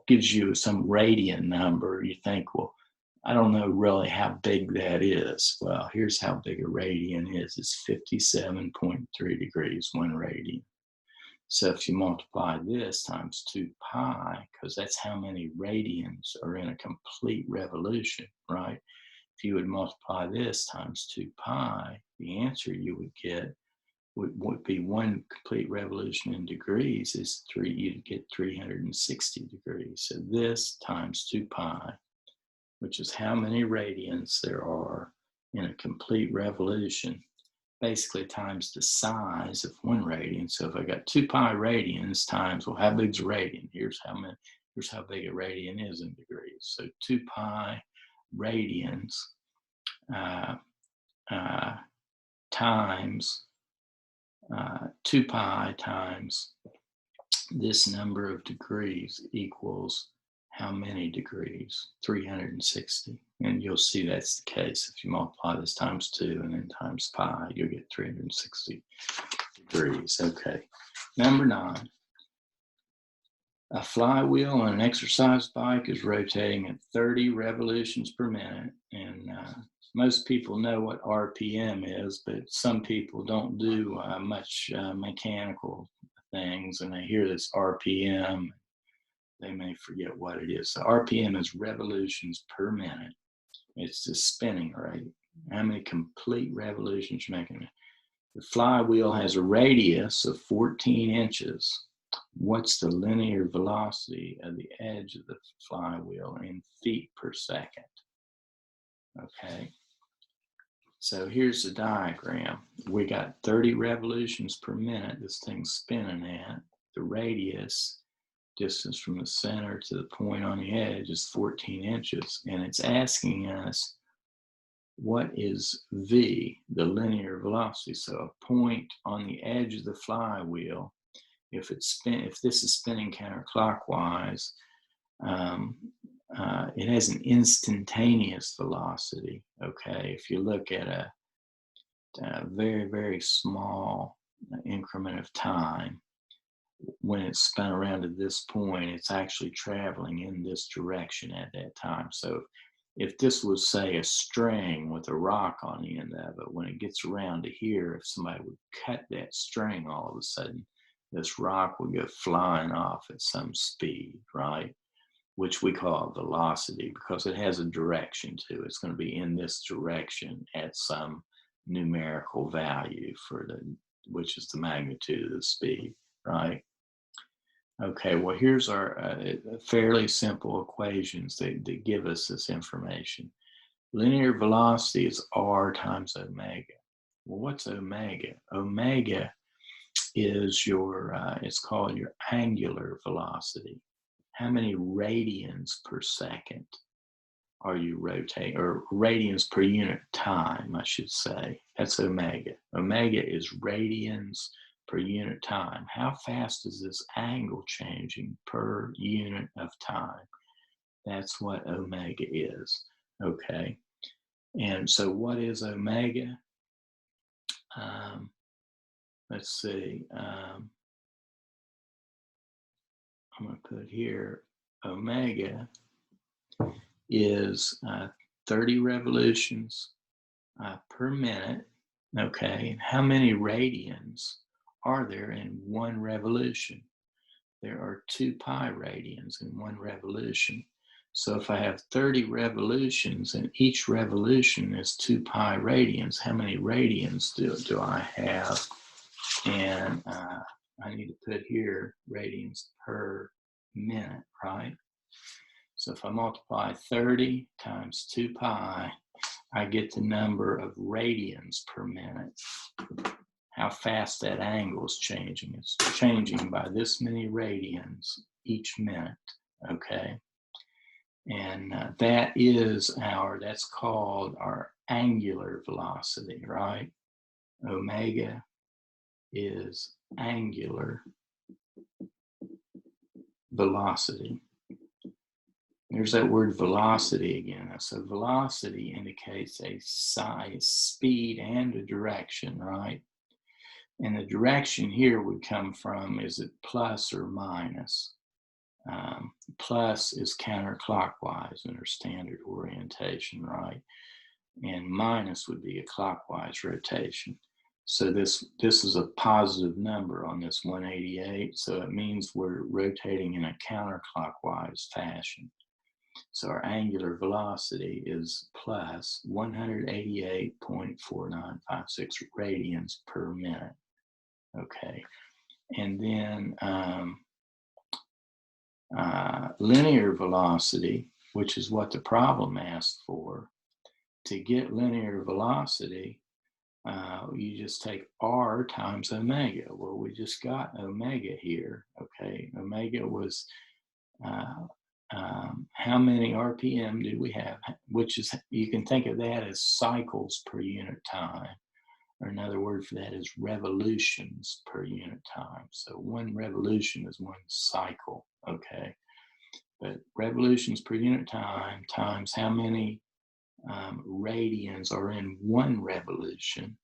gives you some radian number, you think, well, I don't know really how big that is. Well, here's how big a radian is. It's 57.3 degrees, 1 radian. So if you multiply this times 2 pi, because that's how many radians are in a complete revolution, right? If you would multiply this times 2 pi, the answer you would get would be 1 complete revolution in degrees is 3, you'd get 360 degrees. So this times 2 pi, which is how many radians there are in a complete revolution, basically times the size of 1 radian. So if I got 2 pi radians times, well, how big's a radian? Here's how big a radian is in degrees. So 2 pi radians times 2 pi times this number of degrees equals how many degrees? 360. And you'll see that's the case. If you multiply this times 2 and then times pi, you'll get 360 degrees. Okay. Number 9. A flywheel on an exercise bike is rotating at 30 revolutions per minute. And most people know what RPM is, but some people don't do much mechanical things, and they hear this RPM, they may forget what it is. So RPM is revolutions per minute. It's the spinning rate. How many complete revolutions you're making? The flywheel has a radius of 14 inches. What's the linear velocity of the edge of the flywheel in feet per second? Okay. So here's the diagram. We got 30 revolutions per minute. This thing's spinning at. The radius, distance from the center to the point on the edge, is 14 inches. And it's asking us, what is V, the linear velocity? So a point on the edge of the flywheel, if this is spinning counterclockwise, it has an instantaneous velocity. Okay, if you look at a very, very small increment of time, when it's spun around to this point, it's actually traveling in this direction at that time. So if this was, say, a string with a rock on the end of it, when it gets around to here, if somebody would cut that string, all of a sudden, this rock would go flying off at some speed, right? Which we call velocity, because it has a direction to it. It's going to be in this direction at some numerical value for which is the magnitude of the speed, right? Okay, well, here's our fairly simple equations that give us this information. Linear velocity is r times omega. Well, what's omega? Omega is your, it's called your angular velocity. How many radians per second are you rotating, or radians per unit time, I should say. That's omega. Omega is radians per unit time. How fast is this angle changing per unit of time? That's what omega is, okay? And so what is omega? Let's see. I'm going to put here, omega is 30 revolutions per minute, okay? And how many radians are there in one revolution? There are 2 pi radians in one revolution. So if I have 30 revolutions and each revolution is 2 pi radians, how many radians do I have? And I need to put here radians per minute, right? So if I multiply 30 times 2 pi, I get the number of radians per minute. How fast that angle is changing. It's changing by this many radians each minute, okay? And that's called our angular velocity, right? Omega is angular velocity. There's that word velocity again. So velocity indicates a size, speed, and a direction, right? And the direction here would come from, is it plus or minus? Plus is counterclockwise in our standard orientation, right? And minus would be a clockwise rotation. So this is a positive number on this 188, so it means we're rotating in a counterclockwise fashion. So our angular velocity is plus 188.4956 radians per minute. Okay, and then linear velocity, which is what the problem asked for. To get linear velocity, you just take r times omega. Well, we just got omega here. Okay, omega was how many RPM did we have? Which is, you can think of that as cycles per unit time. Or another word for that is revolutions per unit time. So one revolution is one cycle, okay? But revolutions per unit time times how many radians are in one revolution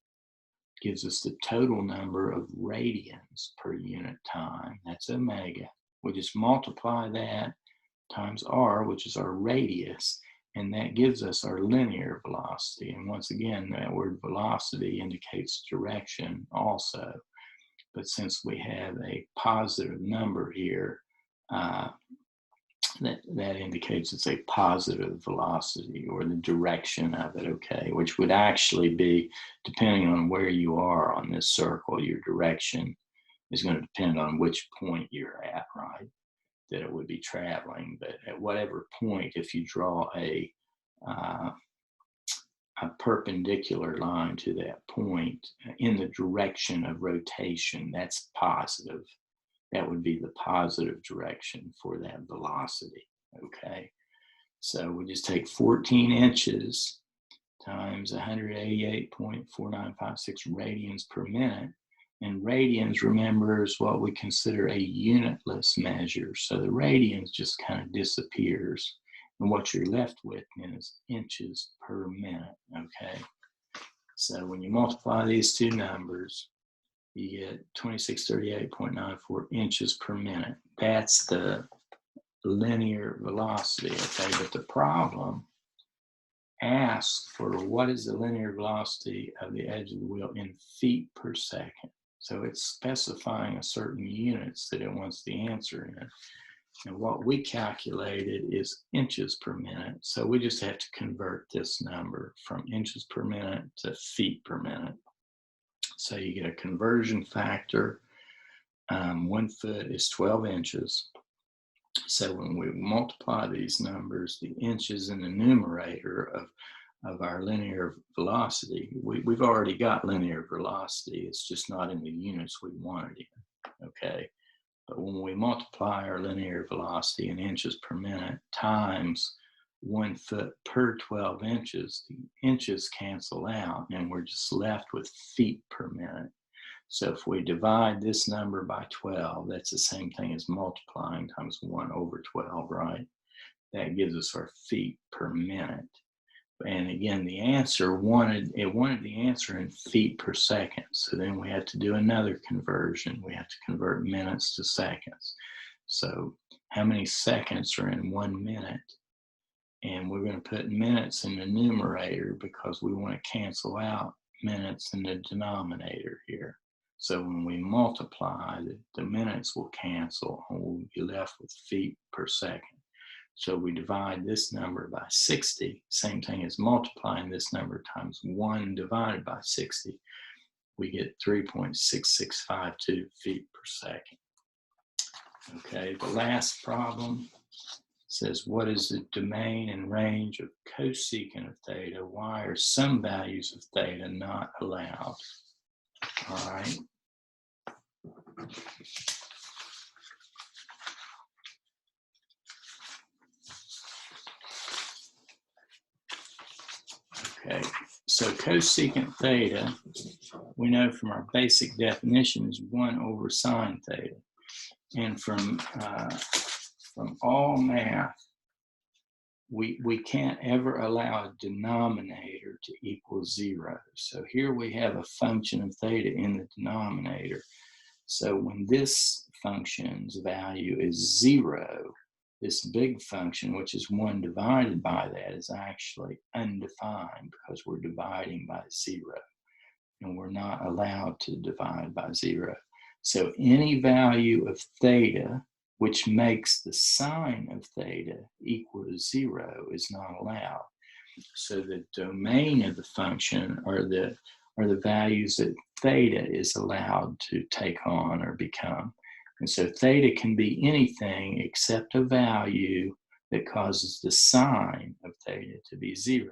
gives us the total number of radians per unit time. That's omega. We just multiply that times r, which is our radius, and that gives us our linear velocity. And once again, that word velocity indicates direction also. But since we have a positive number here, that indicates it's a positive velocity, or the direction of it, okay? Which would actually be, depending on where you are on this circle, your direction is going to depend on which point you're at, right? That it would be traveling. But at whatever point, if you draw a perpendicular line to that point in the direction of rotation, that's positive. That would be the positive direction for that velocity, okay? So we just take 14 inches times 188.4956 radians per minute. And radians, remember, is what we consider a unitless measure. So the radians just kind of disappears. And what you're left with then is inches per minute, okay? So when you multiply these two numbers, you get 2638.94 inches per minute. That's the linear velocity, okay? But the problem asks for what is the linear velocity of the edge of the wheel in feet per second. So it's specifying a certain units that it wants the answer in. And what we calculated is inches per minute. So we just have to convert this number from inches per minute to feet per minute. So you get a conversion factor. 1 foot is 12 inches. So when we multiply these numbers, the inches in the numerator of our linear velocity, we've already got linear velocity. It's just not in the units we wanted in, okay? But when we multiply our linear velocity in inches per minute times 1 foot per 12 inches, the inches cancel out and we're just left with feet per minute. So if we divide this number by 12, that's the same thing as multiplying times 1 over 12, right? That gives us our feet per minute. And again, the answer wanted the answer in feet per second. So then we had to do another conversion. We have to convert minutes to seconds. So how many seconds are in 1 minute? And we're going to put minutes in the numerator because we want to cancel out minutes in the denominator here. So when we multiply, the minutes will cancel and we'll be left with feet per second. So we divide this number by 60, same thing as multiplying this number times 1 divided by 60. We get 3.6652 feet per second. Okay, the last problem says, what is the domain and range of cosecant of theta? Why are some values of theta not allowed? All right. Okay, so cosecant theta, we know from our basic definition, is 1 over sine theta. And from all math, we can't ever allow a denominator to equal 0. So here we have a function of theta in the denominator. So when this function's value is 0, this big function, which is 1 divided by that, is actually undefined because we're dividing by 0. And we're not allowed to divide by 0. So any value of theta, which makes the sine of theta equal to 0, is not allowed. So the domain of the function are the values that theta is allowed to take on or become. And so theta can be anything except a value that causes the sine of theta to be 0.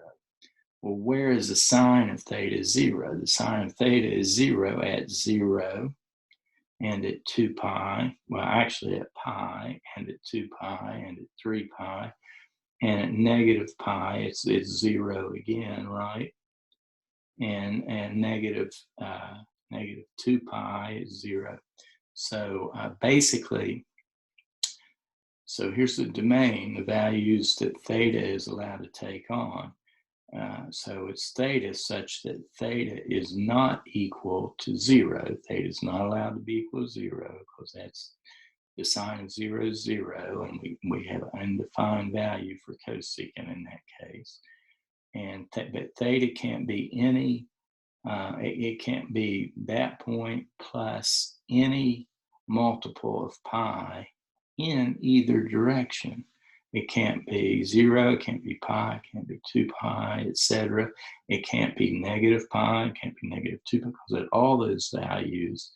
Well, where is the sine of theta 0? The sine of theta is 0 at 0 and at 2 pi. Well, actually at pi and at 2 pi and at 3 pi. And at negative pi, it's 0 again, right? And negative 2 pi is 0. So basically, so here's the domain, the values that theta is allowed to take on. So it's theta such that theta is not equal to 0. Theta is not allowed to be equal to 0 because that's the sine of 0 is 0, and we have an undefined value for cosecant in that case. And but theta can't be any, it can't be that point plus any multiple of pi in either direction. It can't be 0, it can't be pi, it can't be 2 pi, etc. It can't be negative pi, it can't be negative 2 pi, because at all those values,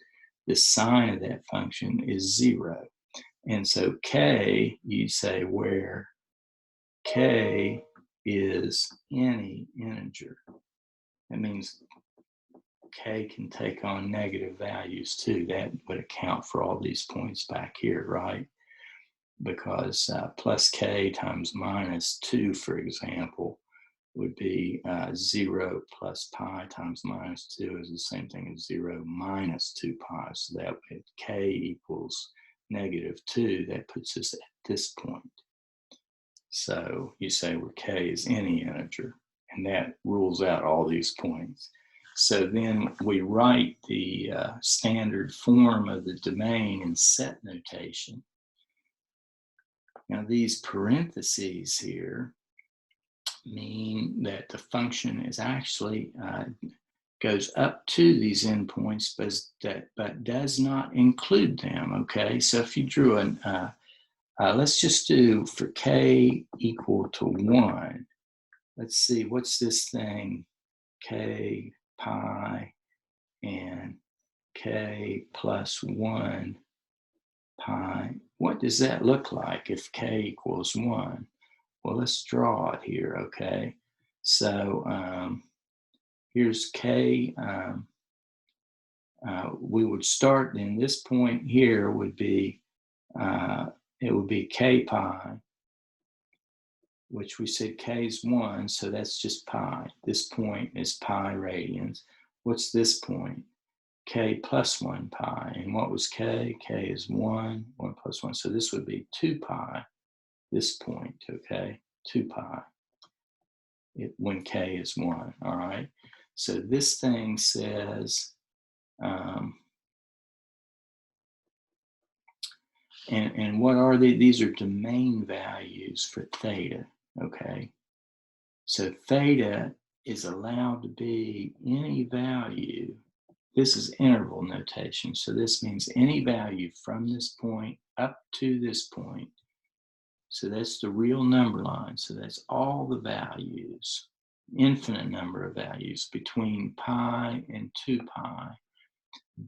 the sine of that function is 0. And so k, you say where k is any integer. That means k can take on negative values too. That would account for all these points back here, right? Because plus k times minus 2, for example, would be 0 plus pi times minus 2 is the same thing as 0 minus 2 pi. So that way k equals negative 2. That puts us at this point. So you say where k is any integer, and that rules out all these points. So then we write the standard form of the domain in set notation. Now these parentheses here mean that the function is actually goes up to these endpoints, but does not include them, okay? So if you drew an, let's just do for k equal to 1, let's see, what's this thing, k pi and k plus 1 pi. What does that look like if k equals 1? Well, let's draw it here, okay? So here's k. We would start in this point here would be, it would be k pi, which we said k is 1, so that's just pi. This point is pi radians. What's this point? K plus 1 pi. And what was k? K is 1, 1 plus 1. So this would be 2 pi, this point, okay? 2 pi when k is 1, all right? So this thing says, and what are they? These are domain values for theta, okay? So theta is allowed to be any value. This is interval notation, so this means any value from this point up to this point. So that's the real number line. So that's all the values, infinite number of values between pi and 2 pi.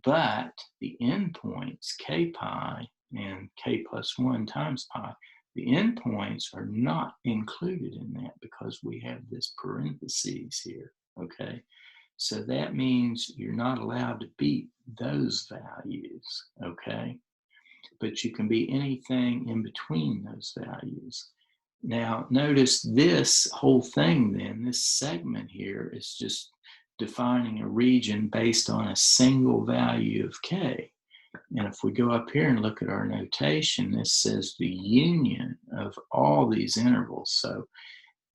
But the endpoints, k pi and k plus 1 times pi, the endpoints are not included in that because we have this parentheses here, okay? So that means you're not allowed to beat those values, okay? But you can be anything in between those values. Now, notice this whole thing then, this segment here is just defining a region based on a single value of k. And if we go up here and look at our notation, this says the union of all these intervals. So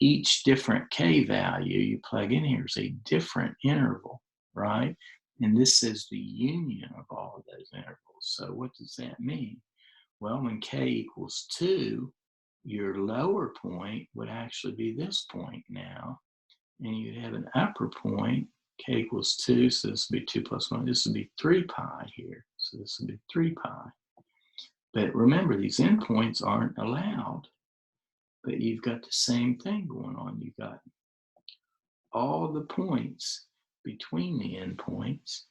each different k value you plug in here is a different interval, right? And this says the union of all of those intervals. So what does that mean? Well, when k equals 2, your lower point would actually be this point now. And you'd have an upper point, k equals 2, so this would be 2 plus 1. This would be 3 pi here. So this would be 3 pi. But remember, these endpoints aren't allowed. But you've got the same thing going on. You've got all the points between the endpoints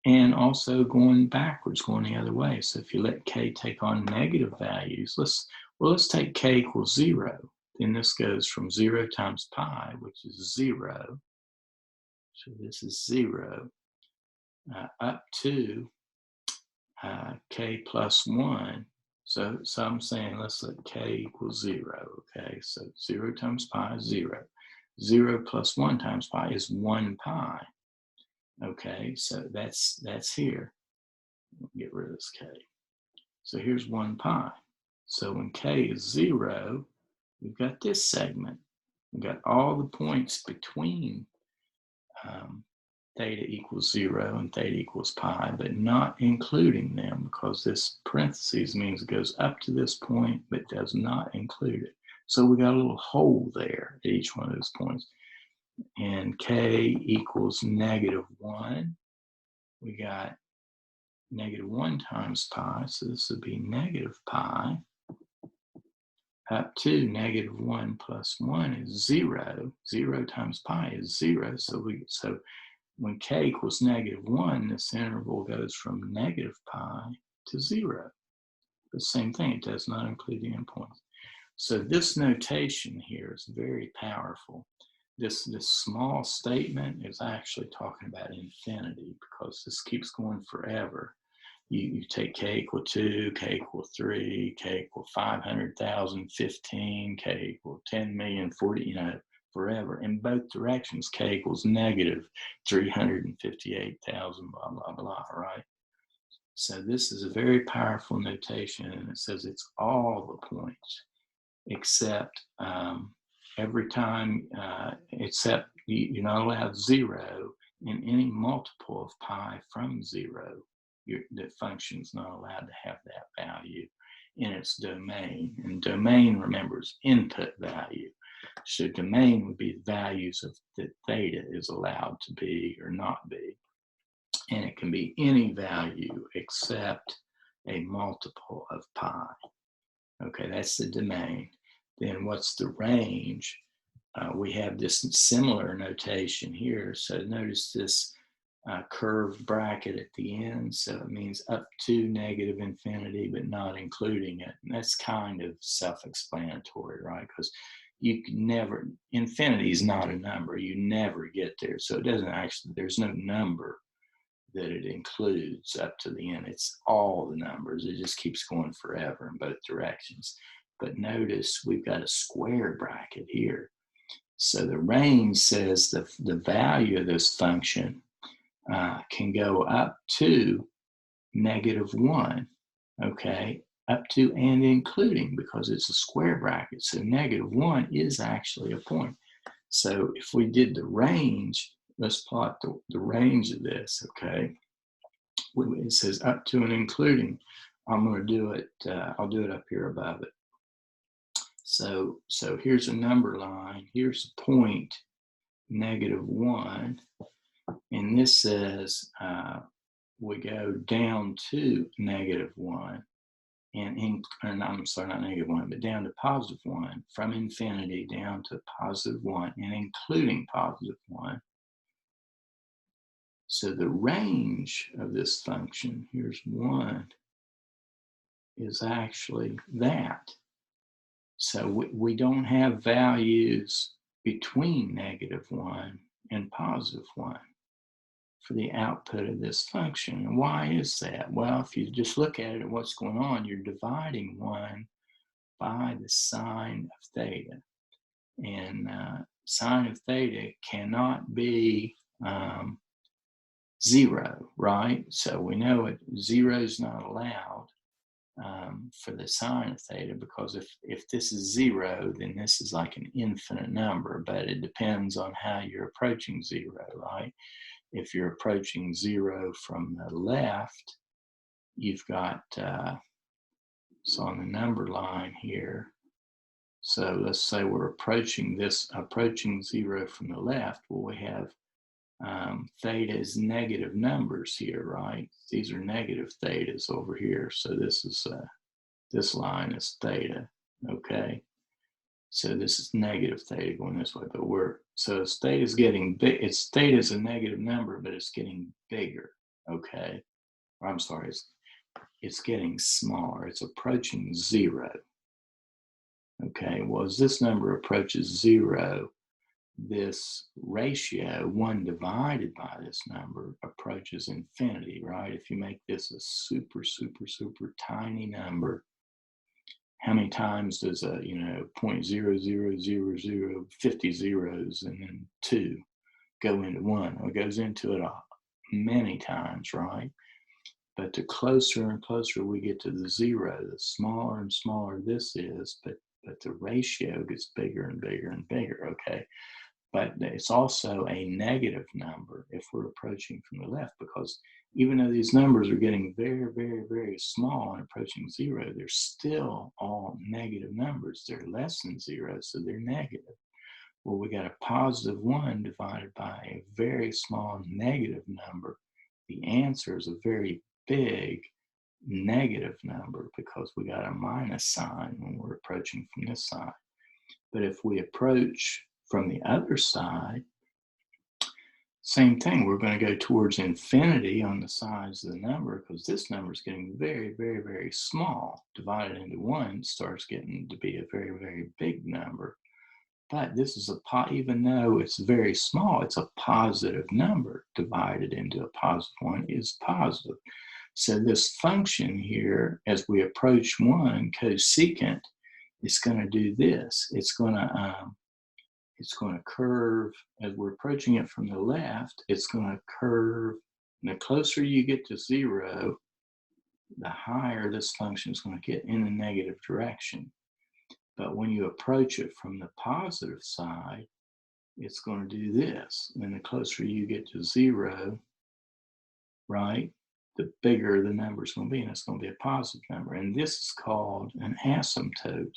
and also going backwards, going the other way. So if you let k take on negative values, let's take k equals 0. Then this goes from 0 times pi, which is 0. So this is 0, up to k plus 1. So I'm saying let's let k equal 0, okay? So 0 times pi is 0. 0 plus 1 times pi is 1 pi. Okay, so that's here. Get rid of this k. So here's 1 pi. So when k is 0, we've got this segment. We've got all the points between theta equals 0 and theta equals pi, but not including them because this parentheses means it goes up to this point, but does not include it. So we got a little hole there at each one of those points. And k equals -1. We got -1 times pi, so this would be negative pi, up to -1 plus 1 is 0. 0 times pi is 0. So when k equals -1, this interval goes from negative pi to 0. The same thing, it does not include the endpoints. So this notation here is very powerful. This small statement is actually talking about infinity because this keeps going forever. You take k equal 2, k equal 3, k equal 500,000, 15, k equal 10 million, 40, forever. In both directions, k equals -358,000, blah, blah, blah, right? So this is a very powerful notation, and it says it's all the points, except every time, except you're not allowed 0 in any multiple of pi from 0, the function's not allowed to have that value in its domain. And domain, remember, is input value. So domain would be the values of that theta is allowed to be or not be. And it can be any value except a multiple of pi. Okay, that's the domain. Then what's the range? We have this similar notation here. So notice this curved bracket at the end. So it means up to negative infinity, but not including it. And that's kind of self-explanatory, right? Because you can never, infinity is not a number. You never get there. So it doesn't actually, there's no number that it includes up to the end. It's all the numbers. It just keeps going forever in both directions. But notice we've got a square bracket here. So the range says the value of this function can go up to -1, okay? Up to and including, because it's a square bracket. So -1 is actually a point. So if we did the range, let's plot the range of this, okay? It says up to and including. I'm going to do it, I'll do it up here above it. So here's a number line. Here's a point, -1. And this says we go down to -1. And I'm sorry, not -1, but down to +1, from infinity down to +1, and including +1. So the range of this function, here's 1, is actually that. So we don't have values between -1 and +1 for the output of this function. And why is that? Well, if you just look at it, what's going on, you're dividing 1 by the sine of theta. And sine of theta cannot be 0, right? So we know 0 is not allowed for the sine of theta, because if this is 0, then this is like an infinite number, but it depends on how you're approaching 0, right? If you're approaching 0 from the left, you've got, so on the number line here, so let's say we're approaching 0 from the left, well, we have theta is negative numbers here, right? These are negative thetas over here. So this is this line is theta, okay? So this is negative theta going this way, but so theta is getting big. Theta is a negative number, but it's getting bigger, okay? Or I'm sorry, it's getting smaller. It's approaching 0. Okay, well, as this number approaches 0, this ratio, 1 divided by this number, approaches infinity, right? If you make this a super, super, super tiny number, how many times does a, 0.0000, 50 zeros and then 2 go into 1? Well, it goes into it many times, right? But the closer and closer we get to the 0, the smaller and smaller this is, but the ratio gets bigger and bigger and bigger, okay? But it's also a negative number if we're approaching from the left, because even though these numbers are getting very, very, very small and approaching 0, they're still all negative numbers. They're less than 0, so they're negative. Well, we got a +1 divided by a very small negative number. The answer is a very big negative number, because we got a minus sign when we're approaching from this side. But if we approach from the other side, same thing. We're going to go towards infinity on the size of the number, because this number is getting very, very, very small. Divided into 1 starts getting to be a very, very big number. But this is even though it's very small, it's a positive number. Divided into a +1 is positive. So this function here, as we approach 1, cosecant, it's going to do this. It's going to curve, as we're approaching it from the left, it's going to curve. And the closer you get to 0, the higher this function is going to get in the negative direction. But when you approach it from the positive side, it's going to do this. And the closer you get to 0, right, the bigger the number is going to be, and it's going to be a positive number. And this is called an asymptote.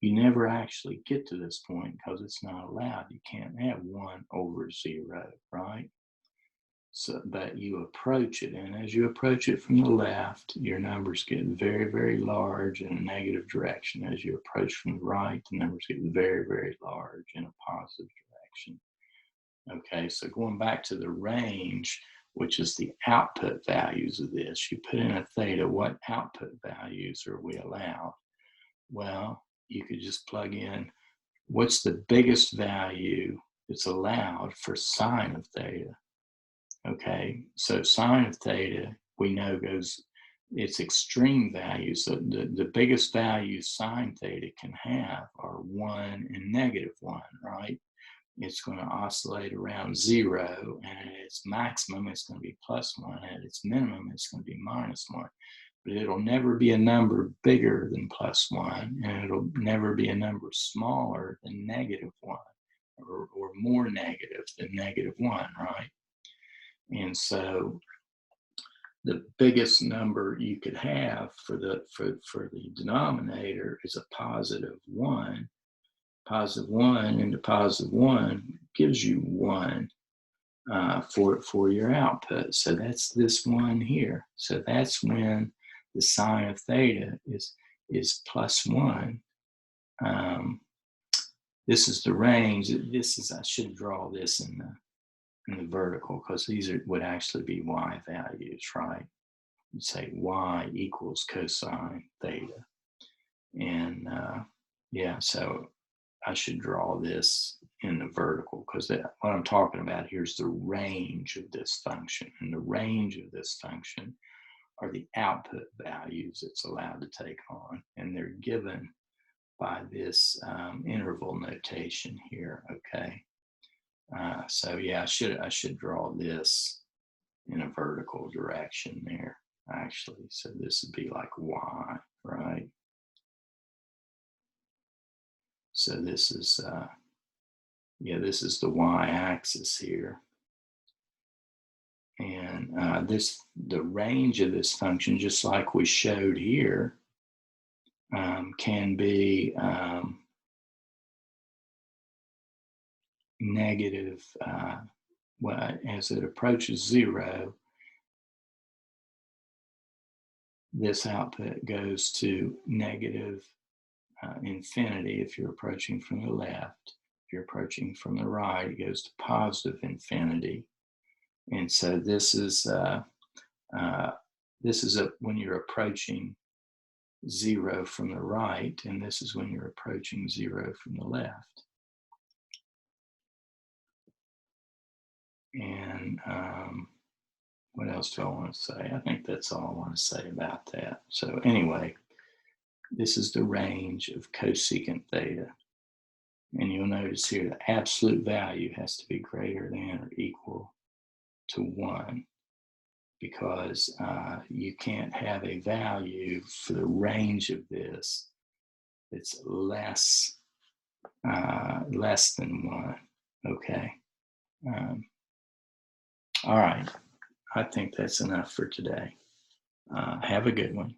You never actually get to this point because it's not allowed. You can't have 1 over 0, right? So, but you approach it, and as you approach it from the left, your numbers get very, very large in a negative direction. As you approach from the right, the numbers get very, very large in a positive direction. Okay, so going back to the range, which is the output values of this, you put in a theta, what output values are we allowed? Well, you could just plug in what's the biggest value that's allowed for sine of theta. Okay, so sine of theta, we know goes, its extreme values. So the biggest values sine theta can have are 1 and -1, right? It's going to oscillate around 0, and at its maximum, it's going to be +1. At its minimum, it's going to be -1. But it'll never be a number bigger than +1, and it'll never be a number smaller than -1, or more negative than -1, right? And so the biggest number you could have for the denominator is a +1. +1 into +1 gives you 1 for your output. So that's this 1 here. So that's when the sine of theta is +1. This is the range. This is, I should draw this in the vertical, because these would actually be y values, right? You'd say y equals cosine theta. And yeah, so I should draw this in the vertical, because what I'm talking about here is the range of this function. And the range of this function are the output values it's allowed to take on. And they're given by this interval notation here, okay? So yeah, I should draw this in a vertical direction there, actually. So this would be like y, right? So this is, yeah, this is the y-axis here. And the range of this function, just like we showed here, can be negative, well, as it approaches 0, this output goes to negative infinity if you're approaching from the left. If you're approaching from the right, it goes to positive infinity. And so this is when you're approaching 0 from the right, and this is when you're approaching 0 from the left. And what else do I want to say? I think that's all I want to say about that. So anyway, this is the range of cosecant theta. And you'll notice here the absolute value has to be greater than or equal to 1, because you can't have a value for the range of this that's less than 1, okay? All right, I think that's enough for today. Have a good one.